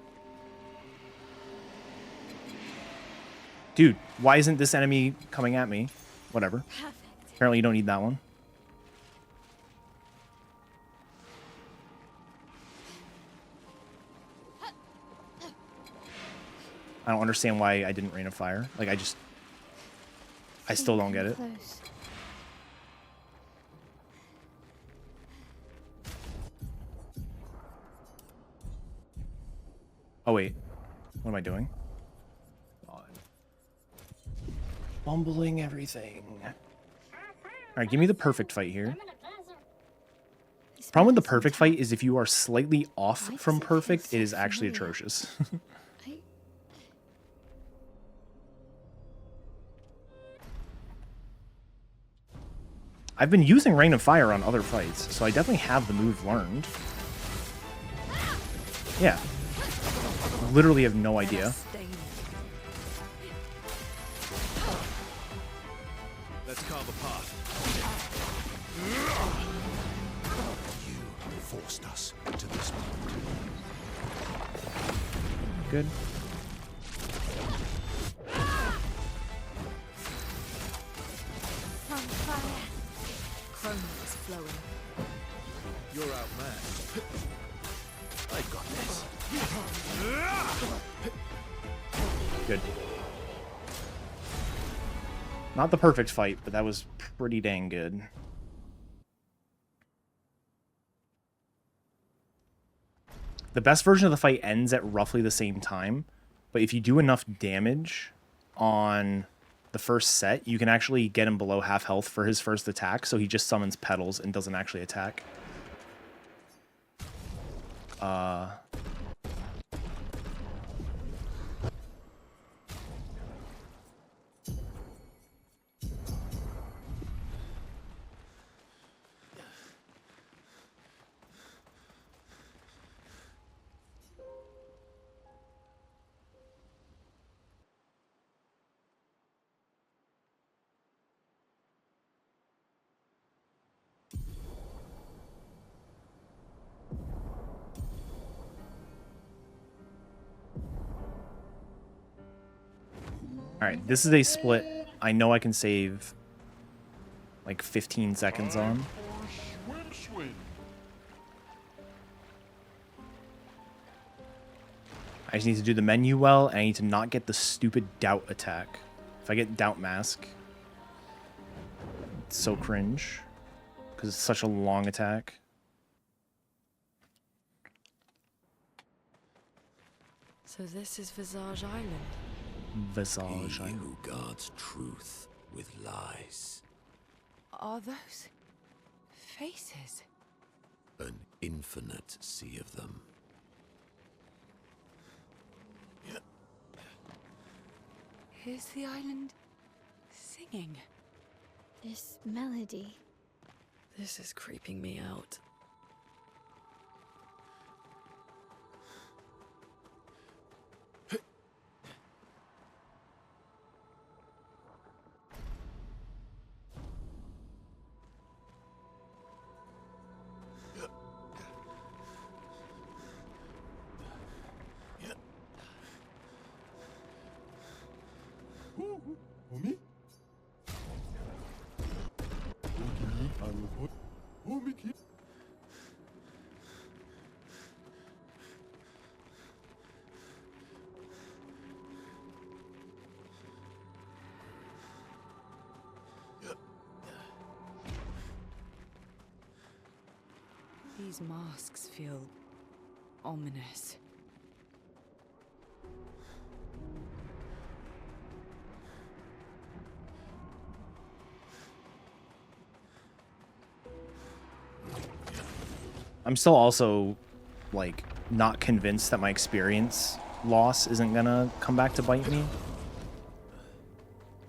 Dude, why isn't this enemy coming at me? Whatever. Perfect. Apparently you don't need that one. I don't understand why I didn't Rain of Fire. Like, I still don't get it. Close. Oh, wait. What am I doing? Bumbling everything. Alright, give me the perfect fight here. Problem with the perfect fight is if you are slightly off from perfect, it is actually atrocious. I've been using Rain of Fire on other fights, so I definitely have the move learned. Yeah. Literally have no idea. Let's carve a path. You forced us to this moment. Good. On fire. Chrome is flowing. You're outmatched. I got this. Good. Not the perfect fight, but that was pretty dang good. The best version of the fight ends at roughly the same time, but if you do enough damage on the first set, you can actually get him below half health for his first attack, so he just summons petals and doesn't actually attack. Alright, this is a split I know I can save like 15 seconds on. I just need to do the menu well, and I need to not get the stupid doubt attack. If I get doubt mask, it's so cringe, because it's such a long attack. So this is Visage Island. Visage He Island. who guards truth with lies. Are those faces? An infinite sea of them. Is the island singing? This melody. This is creeping me out. These masks feel ominous. I'm still also, like, not convinced that my experience loss isn't gonna come back to bite me.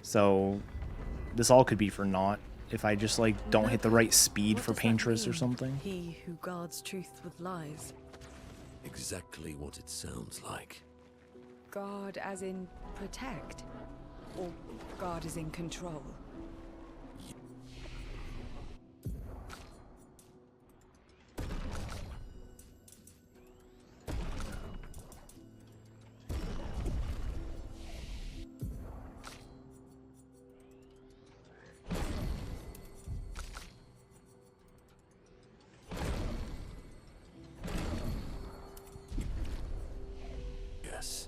So, this all could be for naught if I just, like, don't hit the right speed for Paintress or something. He who guards truth with lies. Exactly what it sounds like. Guard as in protect? Or guard as in control? Yes.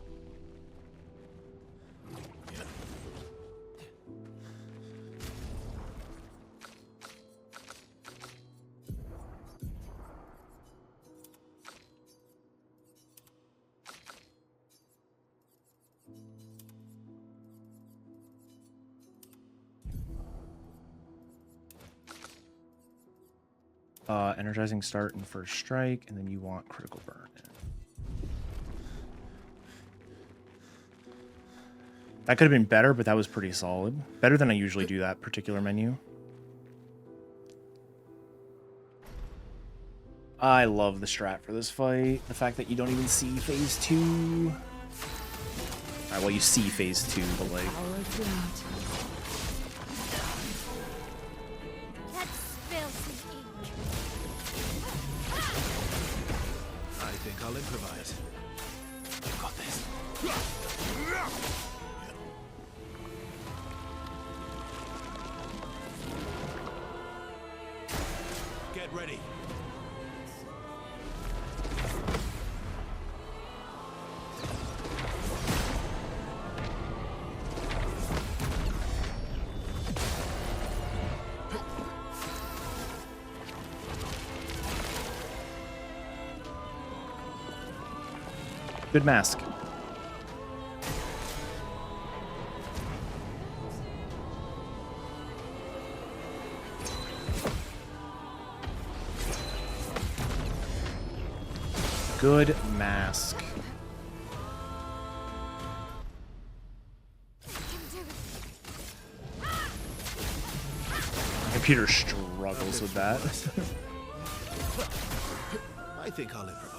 Energizing start and first strike, and then you want critical burn. That could have been better, but that was pretty solid. Better than I usually do that particular menu. I love the strat for this fight. The fact that you don't even see phase 2. Alright, well, you see phase 2, but like... That spills some ink. I think I'll improvise. I've got this. Get ready. Good mask. Good mask. My computer struggles with that. I think I'll improvise.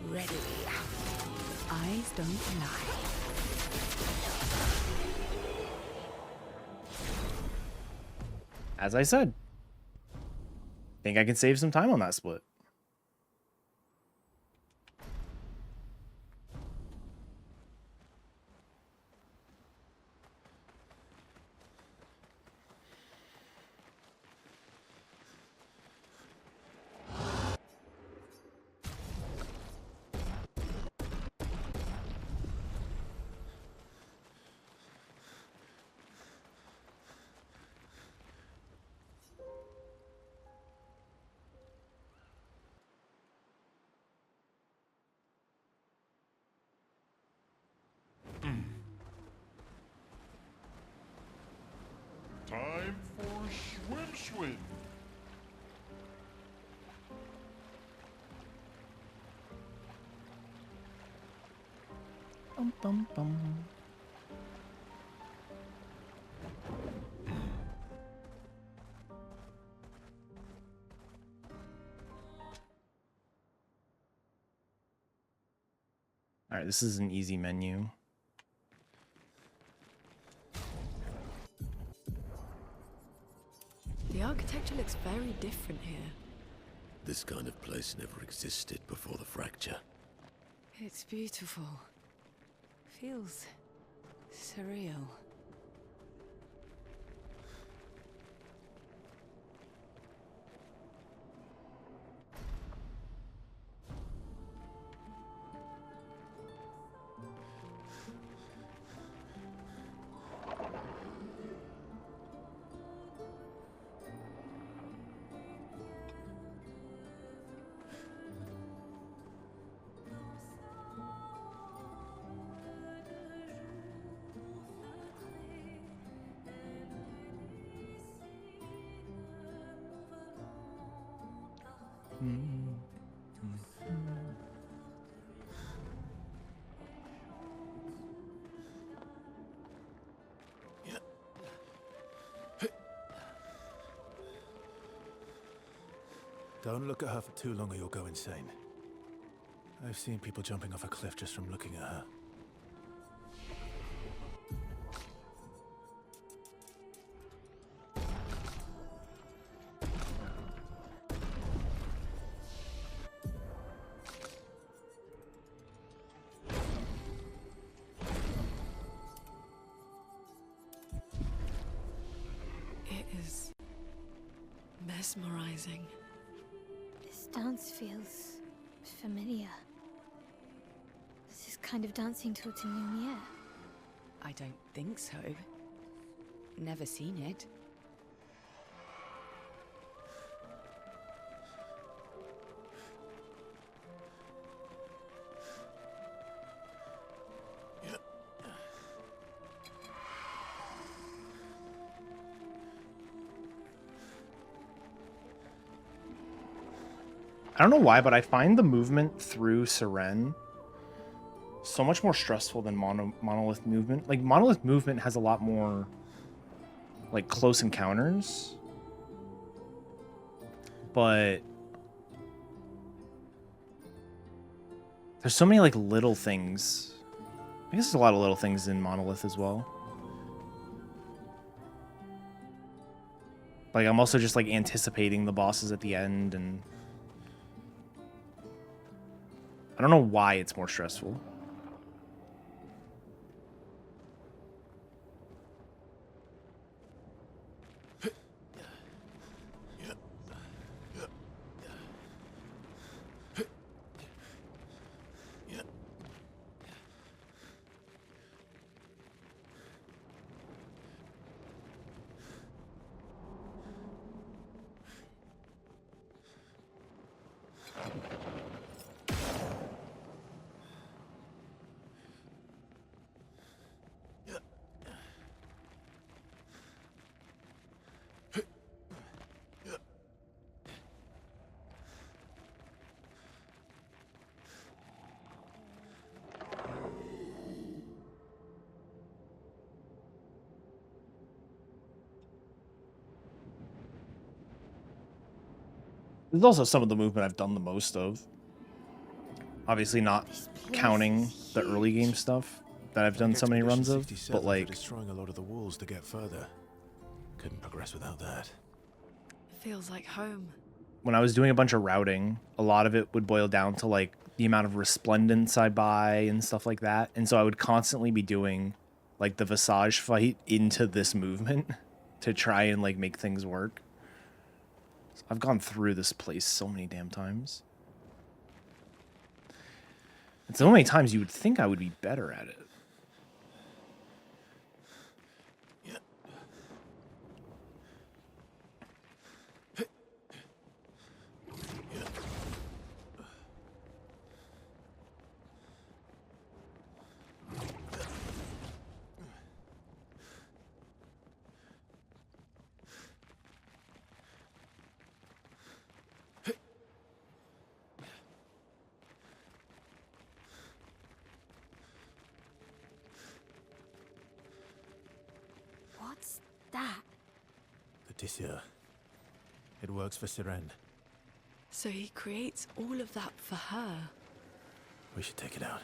Ready. Eyes don't lie. As I said, think I can save some time on that split. Time for swim. Bum, bum, bum. All right, this is an easy menu. The architecture looks very different here. This kind of place never existed before the fracture. It's beautiful. Feels surreal. Don't look at her for too long or you'll go insane. I've seen people jumping off a cliff just from looking at her. It is mesmerizing. This dance feels familiar. This is kind of dancing taught in Lumiere. I don't think so. Never seen it. I don't know why, but I find the movement through Seren so much more stressful than Monolith movement. Like, Monolith movement has a lot more, like, close encounters. But there's so many, like, little things. I guess there's a lot of little things in Monolith as well. Like, I'm also just, like, anticipating the bosses at the end, and I don't know why it's more stressful. There's also some of the movement I've done the most of. Obviously not counting the early game stuff that I've done so many runs of, but like destroying a lot of the walls to get further. Couldn't progress without that. Feels like home. when I was doing a bunch of routing, a lot of it would boil down to like the amount of resplendence I buy and stuff like that. And so I would constantly be doing like the Visage fight into this movement to try and like make things work. So I've gone through this place so many damn times. It's so many times you would think I would be better at it. What's that? The Tissure. It works for Siren. So he creates all of that for her. We should take it out.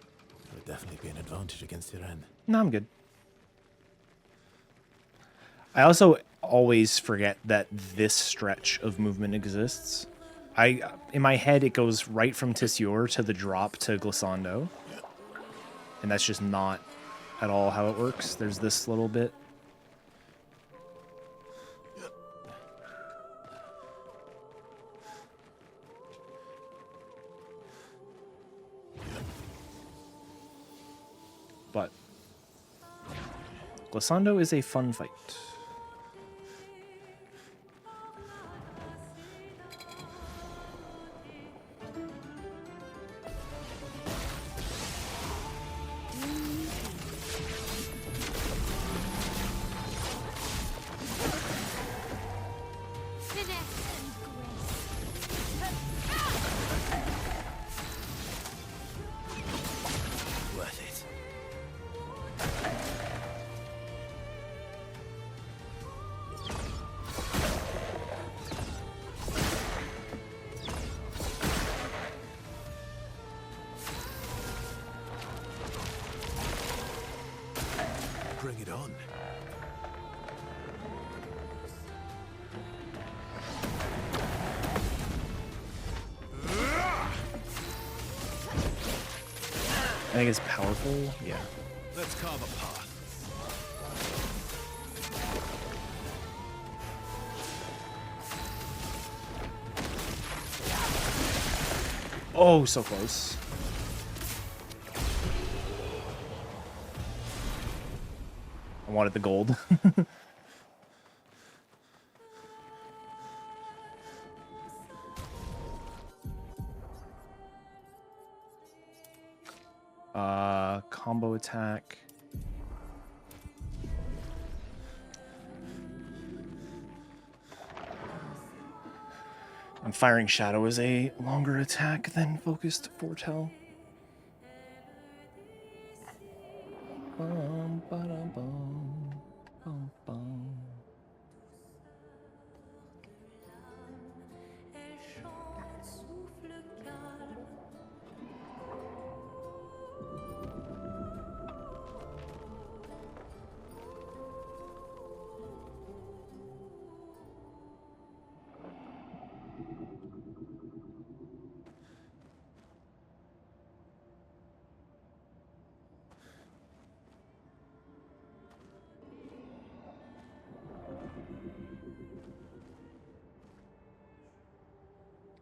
It would definitely be an advantage against Siren. No, I'm good. I also always forget that this stretch of movement exists. In my head, it goes right from Tissure to the drop to Glissando. And that's just not at all how it works. There's this little bit. But Glissando is a fun fight. Bring it on. I think it's powerful. Yeah. Let's carve a path. Oh, so close. I wanted the gold. Combo attack. And firing shadow is a longer attack than focused foretell. Bum, ba-dum, bum, bum, bum.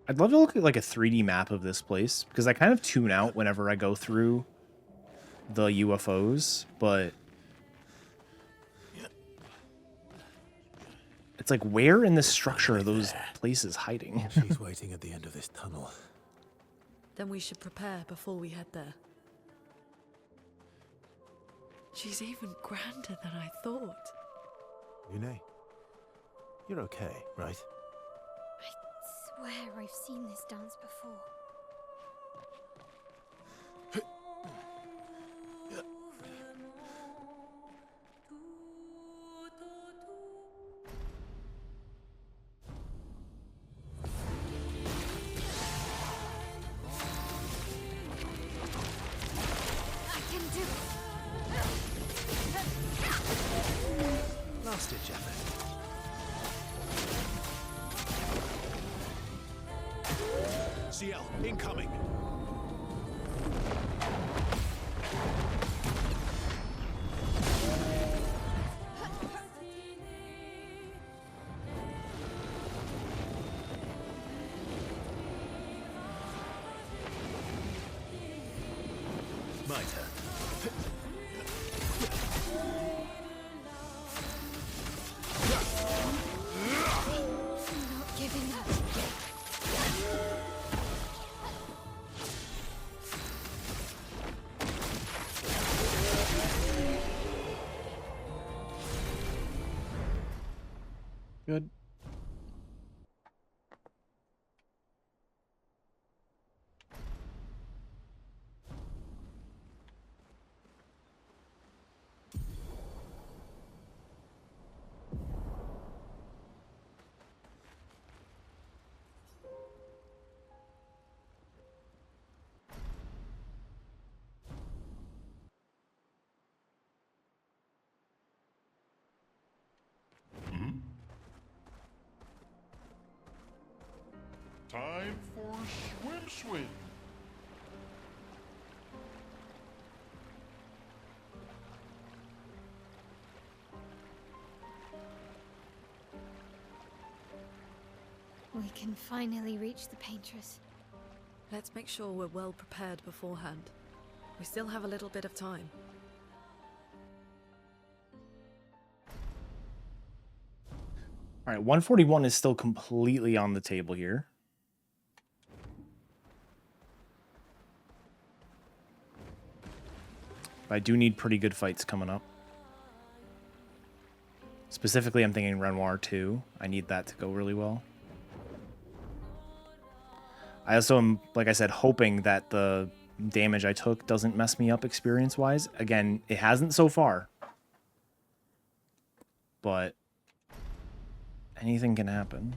I'd love to look at like a 3D map of this place because I kind of tune out whenever I go through the UFOs, but it's like where in the structure are those places hiding? She's waiting at the end of this tunnel. Then we should prepare before we head there. She's even grander than I thought. Yune, you're okay, right? I swear I've seen this dance before. last-ditch effort. CL, incoming! My turn. Not giving up. Good. Time for swim. We can finally reach the paintress. Let's make sure we're well prepared beforehand. We still have a little bit of time. All right, 141 is still completely on the table here. But I do need pretty good fights coming up. Specifically, I'm thinking Renoir 2. I need that to go really well. I also am, like I said, hoping that the damage I took doesn't mess me up experience-wise. Again, it hasn't so far. But anything can happen.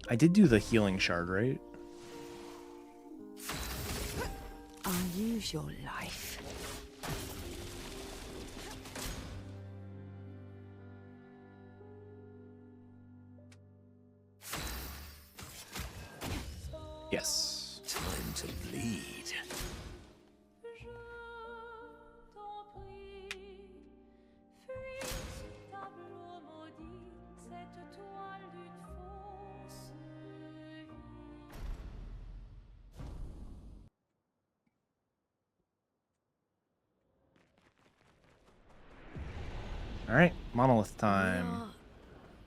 I did do the healing shard, right? I'll use your life. Yes. Time to bleed. All right, monolith time. We are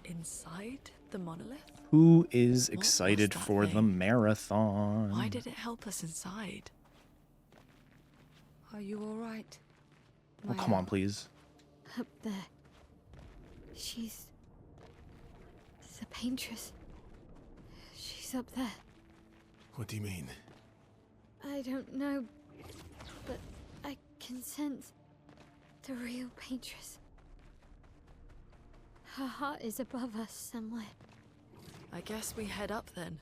inside the monolith? Who is What was excited that for the thing? marathon? Why did it help us inside? Are you all right? Oh, come on, please. Up there. She's the paintress. She's up there. What do you mean? I don't know, but I can sense the real paintress. Her heart is above us somewhere. I guess we head up then.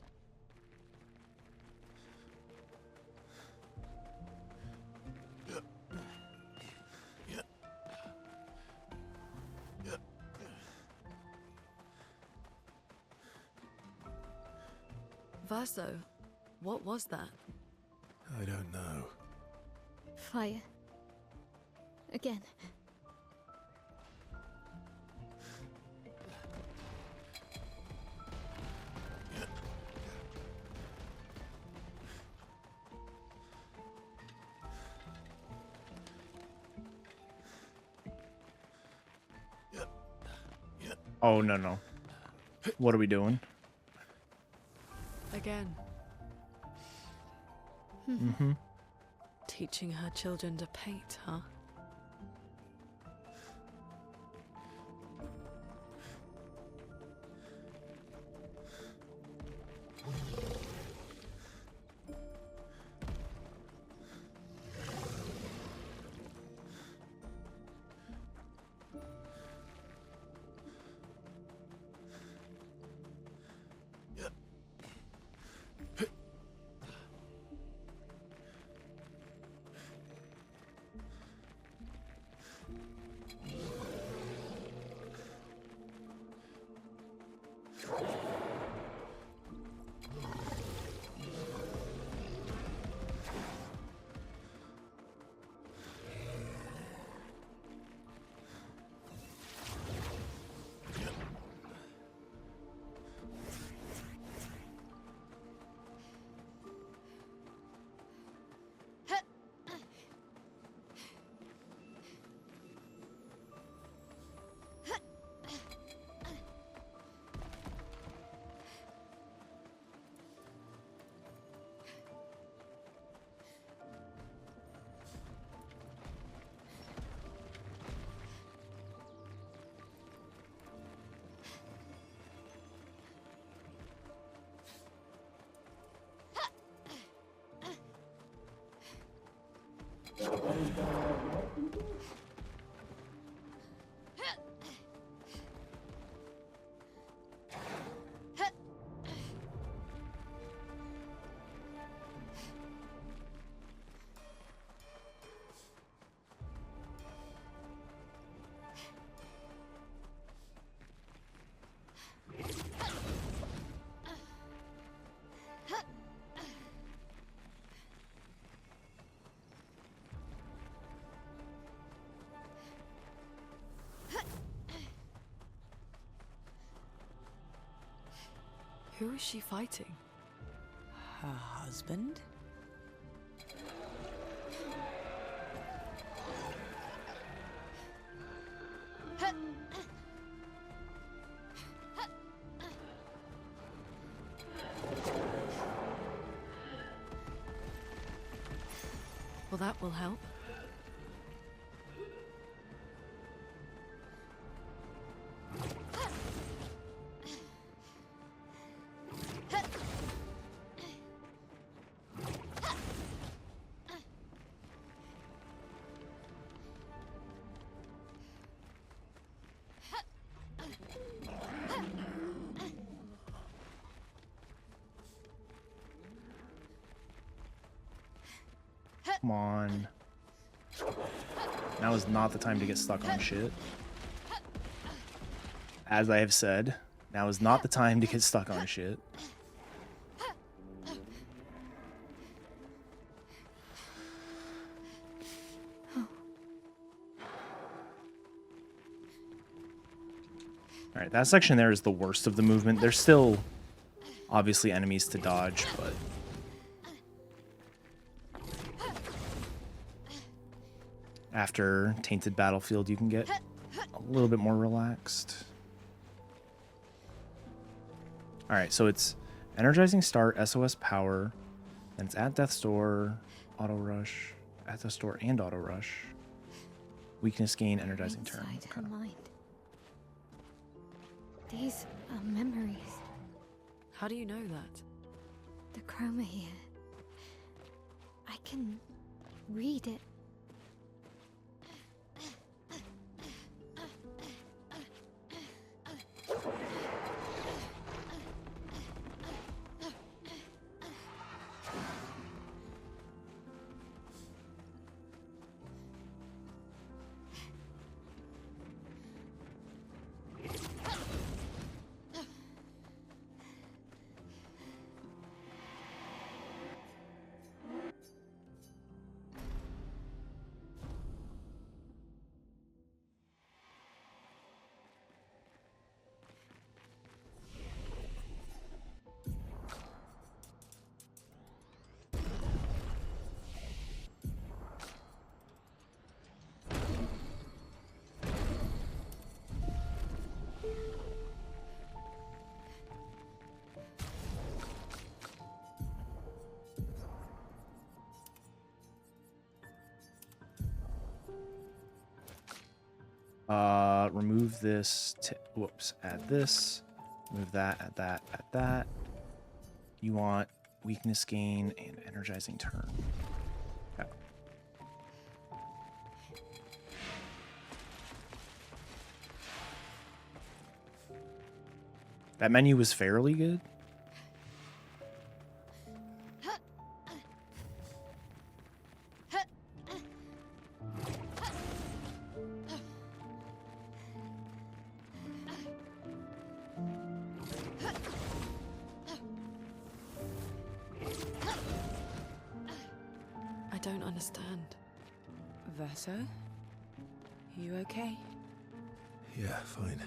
Verso, what was that? I don't know. Fire. Again. Oh, no, no. What are we doing? Again. Mm-hmm. Teaching her children to paint, huh? Who is she fighting? Her husband? Well, that will help. Come on. Now is not the time to get stuck on shit. As I have said, now is not the time to get stuck on shit. Alright, that section there is the worst of the movement. There's still obviously enemies to dodge, but after Tainted Battlefield, you can get a little bit more relaxed. Alright, so it's Energizing Start, SOS Power, then it's at Death's Door, Auto Rush, at Death's Door and Auto Rush, Weakness Gain, Energizing Turn. Inside her mind. These are memories. How do you know that? The chroma here. I can read it. Remove this. Whoops. Add this. Move that. Add that. Add that. You want weakness gain and energizing turn. Okay. That menu was fairly good. I don't understand. Verso? You okay? Yeah, fine.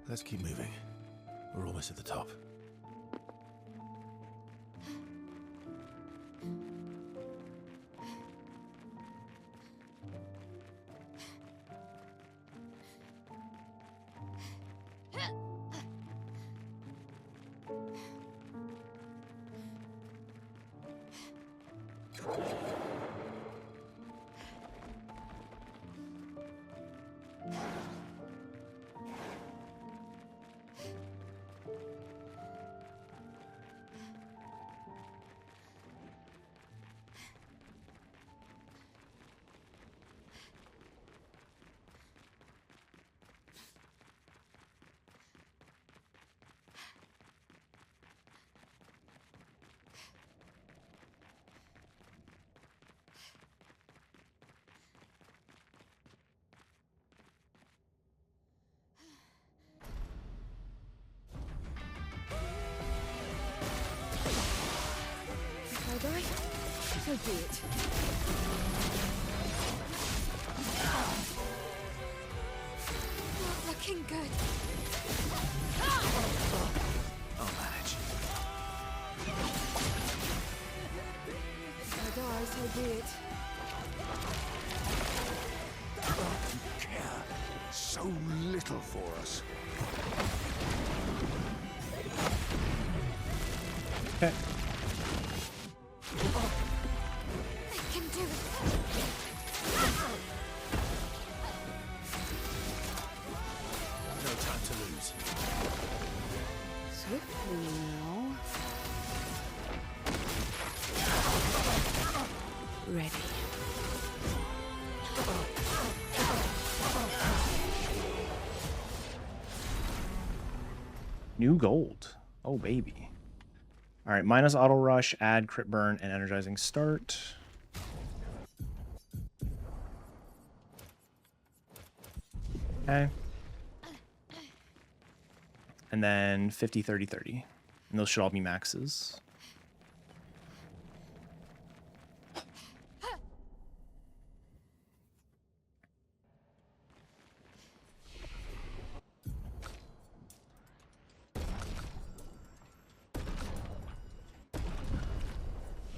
Let's keep moving. We're almost at the top. Die? So be it. Not looking good. I'll manage. If I die, so be it. You care so little for us. Okay. I can do it. No time to lose. Swiftly now. Ready. New gold. Oh, baby. All right, minus auto rush, add crit burn, and energizing start. Okay. And then 50, 30, 30. And those should all be maxes.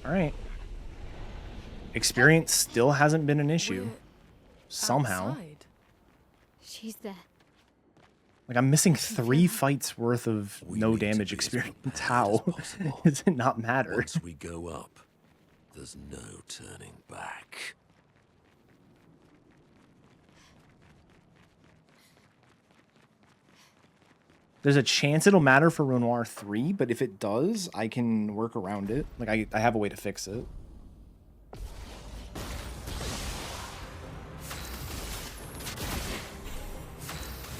All right. Experience still hasn't been an issue. We're Somehow. outside. She's there. Like, I'm missing 3 fights worth of We no need to damage be as experience. prepared How as possible. does it not matter? Once we go up, there's no turning back. There's a chance it'll matter for Renoir 3, but if it does, I can work around it. Like, I have a way to fix it.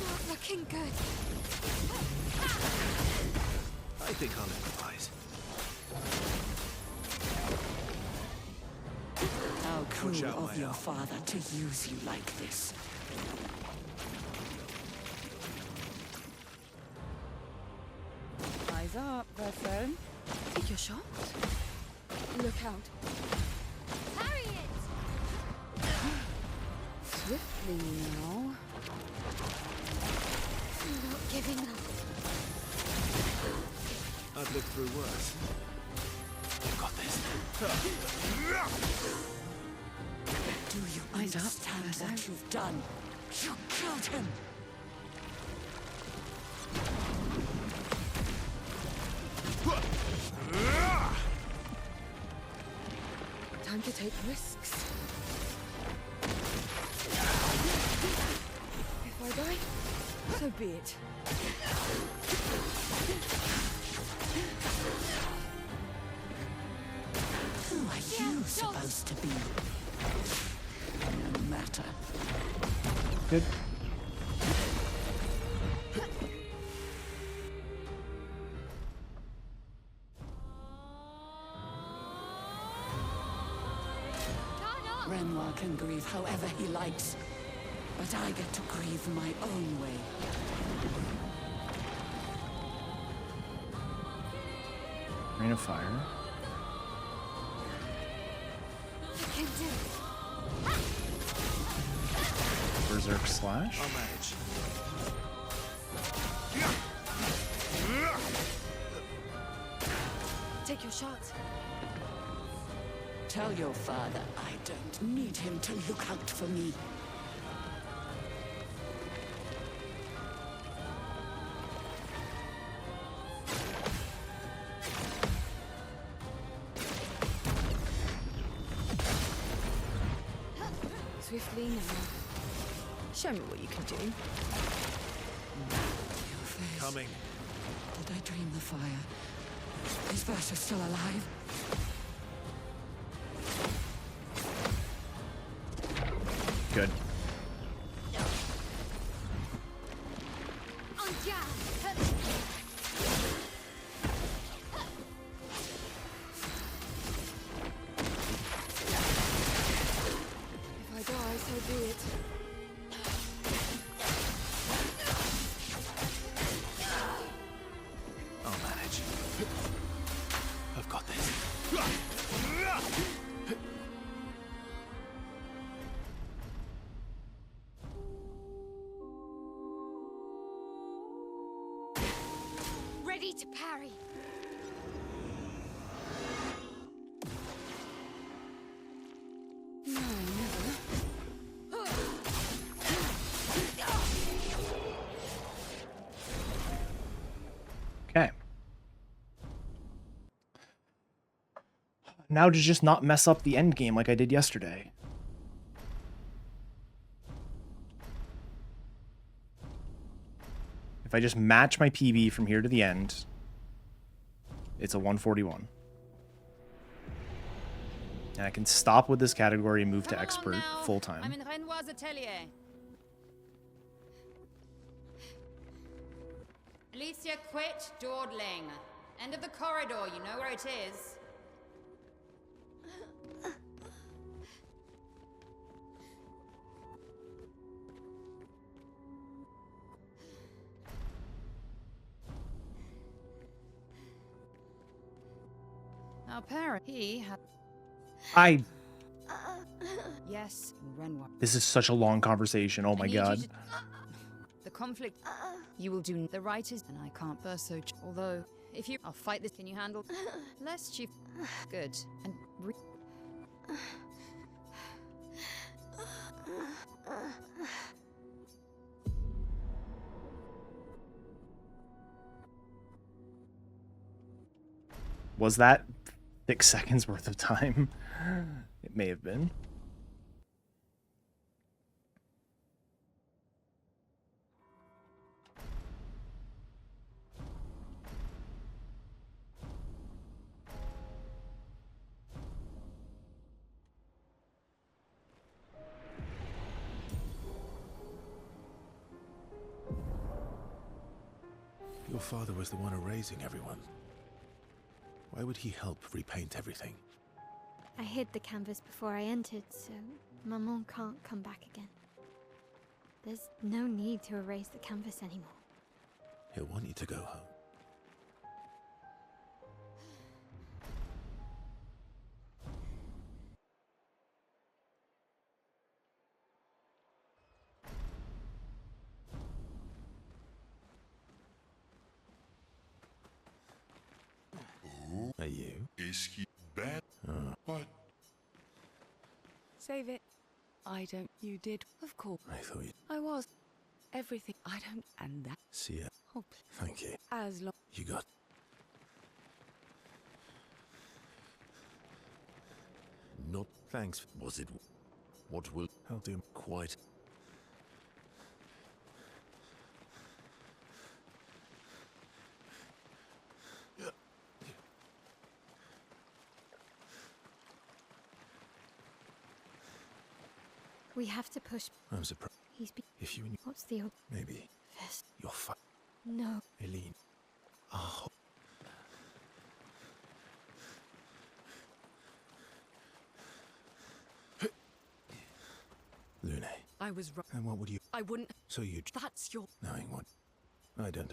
Not looking good. I think I'll improvise. How Push cruel out of my your arm. father to use you like this. Eyes up, Verso. Take your shot. Look out. Parry it! Swiftly now. I'm not giving up. I've lived through worse. I've got this. Do you Eyes up, understand Verso. what you've done? You killed him! Time to take risks. So be it. Who are you supposed to be? No matter. Good. Renoir can grieve however he likes, but I get to grieve my own way. Rain of fire. Berserk slash. I'll manage. Take your shot. Tell your father I don't need him to look out for me. Swiftly now. Show me what you can do. Your face. Coming. Did I dream the fire? Is Berta still alive? Good. If I die, so be it. I'll manage. I've got this. Ready to parry. No, never. Okay. Now to just not mess up the end game like I did yesterday. If I just match my PB from here to the end, it's a 141. And I can stop with this category and move to expert full time. I'm in Renoir's atelier. Alicia, quit dawdling. End of the corridor, you know where it is. Our parent, he had... Yes, Renoir. This is such a long conversation. Oh my I need you god. to- The conflict you will do. The writers and I can't burst so. Although, if you, I'll fight this. Can you handle? Less chief. Good and. Was that 6 seconds worth of time? It may have been. Your father was the one erasing everyone. Why would he help repaint everything? I hid the canvas before I entered, so Maman can't come back again. There's no need to erase the canvas anymore. He'll want you to go home. Are you? Is he bad? What? Save it. I don't. You did. Of course. I thought you... I was. Everything. I don't. And that. See ya. Oh, Thank you. as long. You got... Not Thanks. was it? What will I'll do... quite? We have to push. I'm surprised. If you knew, What's the maybe obvious? you're fine. No. Eileen. Oh. Lune. I was wrong. And what would you... I wouldn't. So you... That's your. Knowing what... I don't...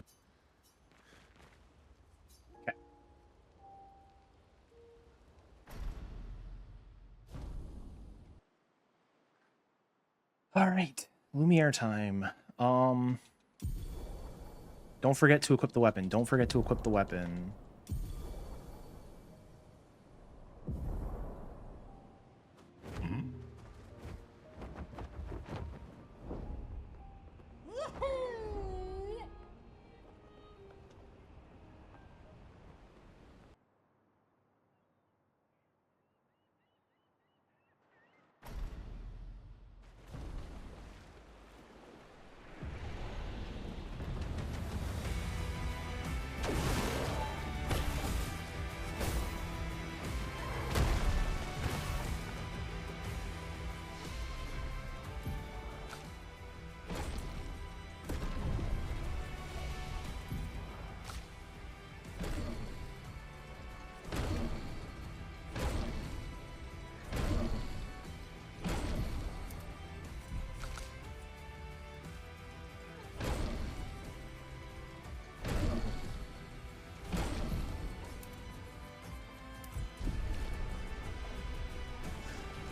All right, Lumiere time. Don't forget to equip the weapon. Don't forget to equip the weapon.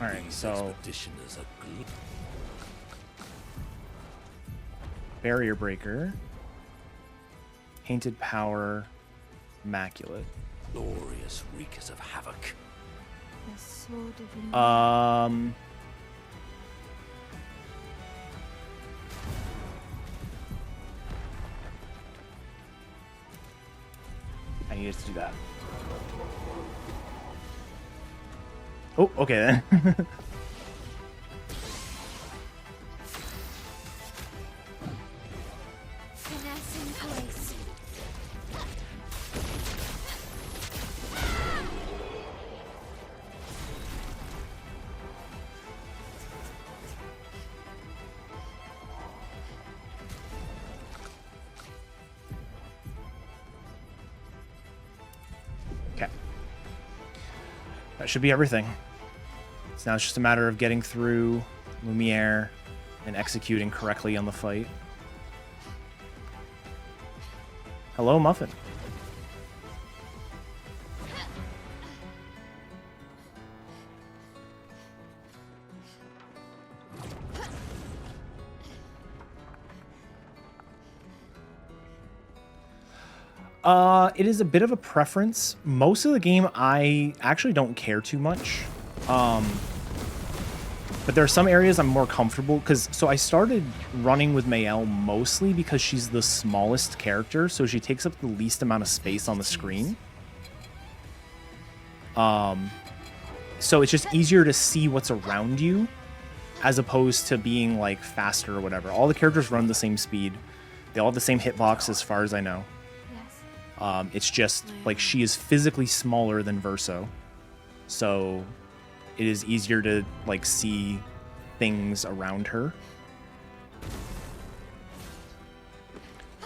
All right, so expeditioners are barrier breaker, painted power, immaculate. glorious wreakers of havoc. The sword of I needed to do that. Oh, okay then. finesse and grace. Okay. That should be everything. So now it's just a matter of getting through Lumiere and executing correctly on the fight. Hello, Muffin. It is a bit of a preference. Most of the game I actually don't care too much. But there are some areas I'm more comfortable because so I started running with Mayel mostly because she's the smallest character, so she takes up the least amount of space on the screen. So it's just easier to see what's around you as opposed to being like faster or whatever. All the characters run the same speed. They all have the same hitbox as far as I know. Yes. It's just like she is physically smaller than Verso. So it is easier to like see things around her.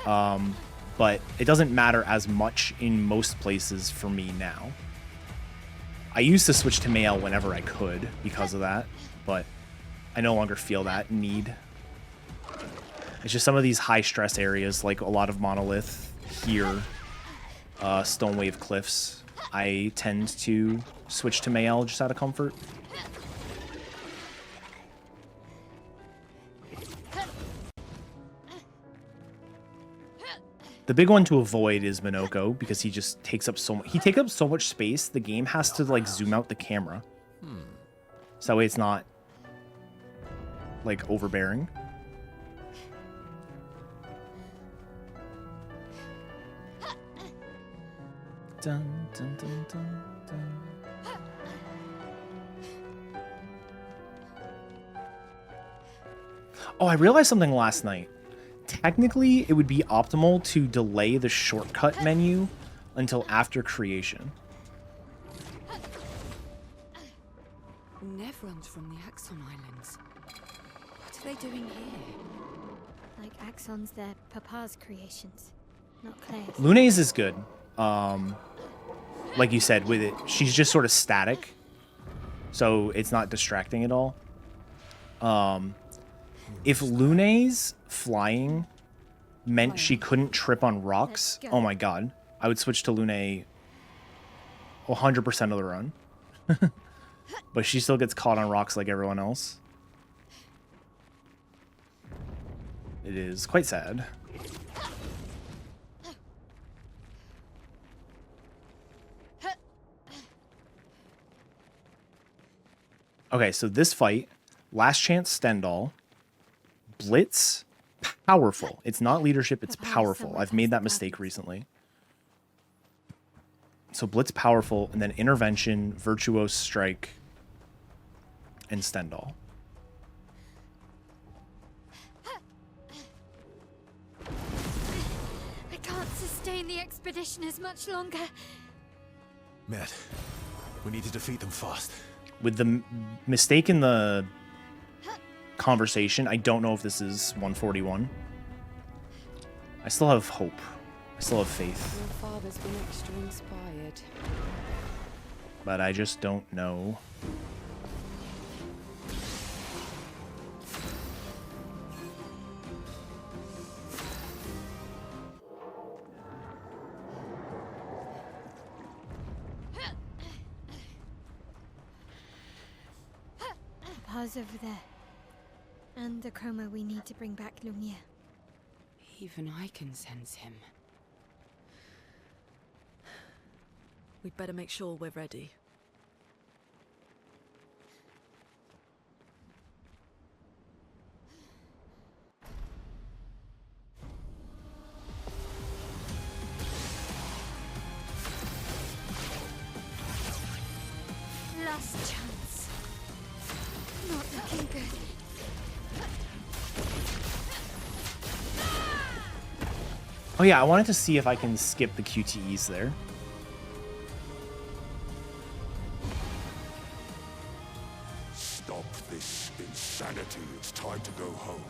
But it doesn't matter as much in most places for me now. I used to switch to Mayel whenever I could because of that, but I no longer feel that need. It's just some of these high stress areas, like a lot of Monolith here, Stonewave Cliffs, I tend to switch to Mayel just out of comfort. The big one to avoid is Minoko because he just takes up so much. He takes up so much space. The game has to like zoom out the camera, so that way it's not like overbearing. Dun, dun, dun, dun, dun. Oh, I realized something last night. Technically, it would be optimal to delay the shortcut menu until after creation. Nev runs from the Axon Islands. What are they doing here? Like Axon's their papa's creations, not Claire's. Luna's is good. Like you said, with it, she's just sort of static, so it's not distracting at all. If Luna's flying meant she couldn't trip on rocks, oh my god, I would switch to Luna 100% of the run. But she still gets caught on rocks like everyone else. It is quite sad. Okay, so this fight, last chance Stendhal, Blitz, powerful. It's not leadership, it's powerful. I've made that mistake recently. So Blitz powerful, and then intervention, virtuose strike, and Stendhal. I can't sustain the expedition as much longer. Matt, we need to defeat them fast. With the mistake in the conversation, I don't know if this is 141. I still have hope. I still have faith. Your father's been extra inspired. But I just don't know. Papa's over there. And the chroma we need to bring back Lumiere. Even I can sense him. We'd better make sure we're ready. Last chance. Not looking good. Oh yeah, I wanted to see if I can skip the QTEs there. Stop this insanity. It's time to go home.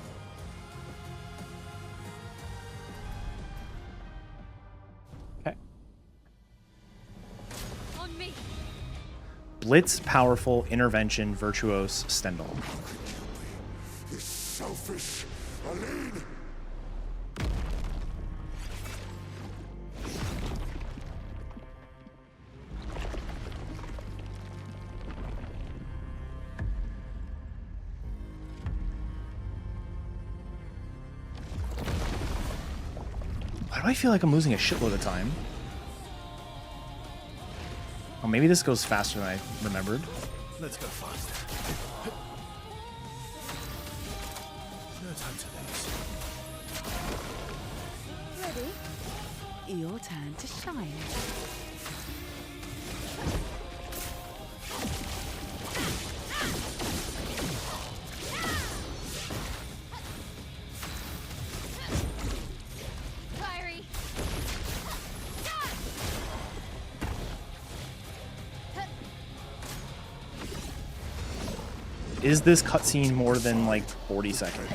Okay. On me. Blitz, powerful, intervention, virtuose, Stendhal. This selfish Aline. Why do I feel like I'm losing a shitload of time? Oh, maybe this goes faster than I remembered. Let's go faster. No time to lose. Ready? Your turn to shine. Fiery. Is this cutscene more than like 40 seconds?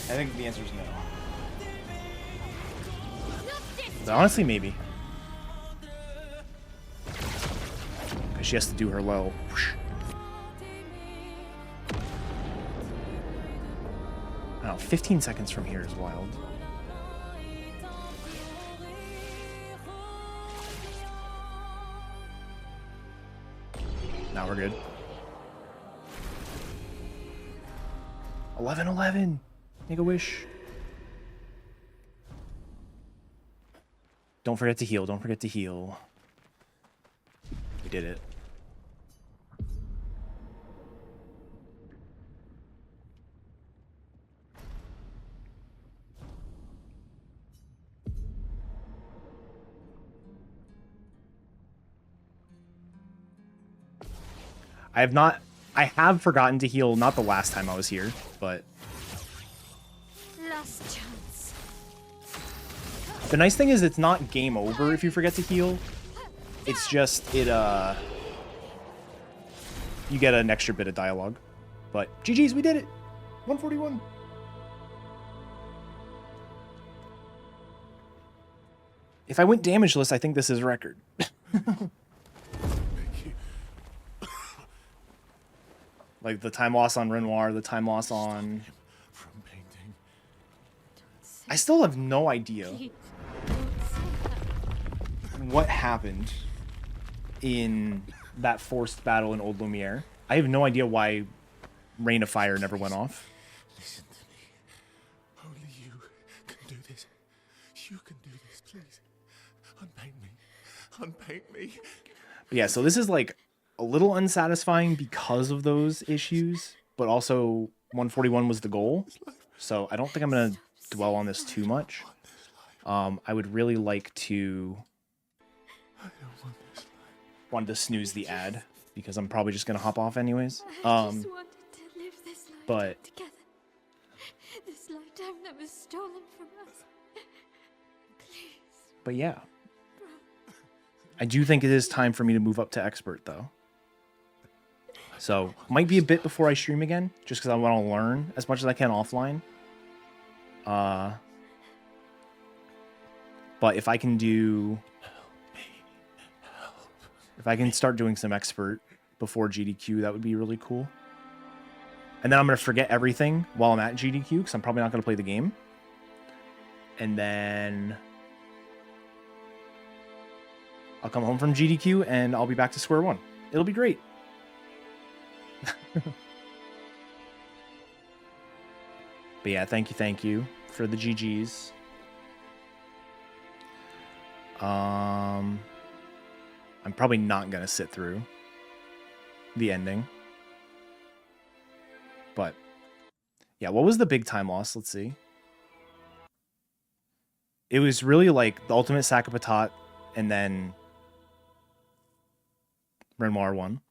I think the answer is no. But honestly, maybe. Because she has to do her low. I don't know, 15 seconds from here is wild. Now we're good. 11-11. Make a wish. Don't forget to heal. Don't forget to heal. We did it. I have forgotten to heal, not the last time I was here, but Last chance. the nice thing is it's not game over if you forget to heal. It's just, you get an extra bit of dialogue. But GG's, we did it. 141. If I went damageless, I think this is record. Like the time loss on Renoir, the time loss on... From painting. I still have no idea what happened in that forced battle in Old Lumiere. I have no idea why Rain of Fire never went off. Listen to me. Only you can do this. You can do this, please. Unpaint me. Unpaint me. But yeah, so this is like a little unsatisfying because of those issues, but also 141 was the goal. So I don't think I'm going to dwell on this too much. I would really like to... wanted to snooze the ad because I'm probably just going to hop off anyways. I just wanted to live this lifetime But together. This lifetime that was stolen from us. Please. But yeah. I do think it is time for me to move up to expert though. So might be a bit before I stream again, just because I want to learn as much as I can offline. But if I can do... If I can start doing some expert before GDQ, that would be really cool. And then I'm going to forget everything while I'm at GDQ, because I'm probably not going to play the game. And then I'll come home from GDQ, and I'll be back to square one. It'll be great. But yeah, thank you for the GGs. I'm probably not going to sit through the ending. But yeah, what was the big time loss? Let's see. It was really like the ultimate sack of patat and then Renoir won.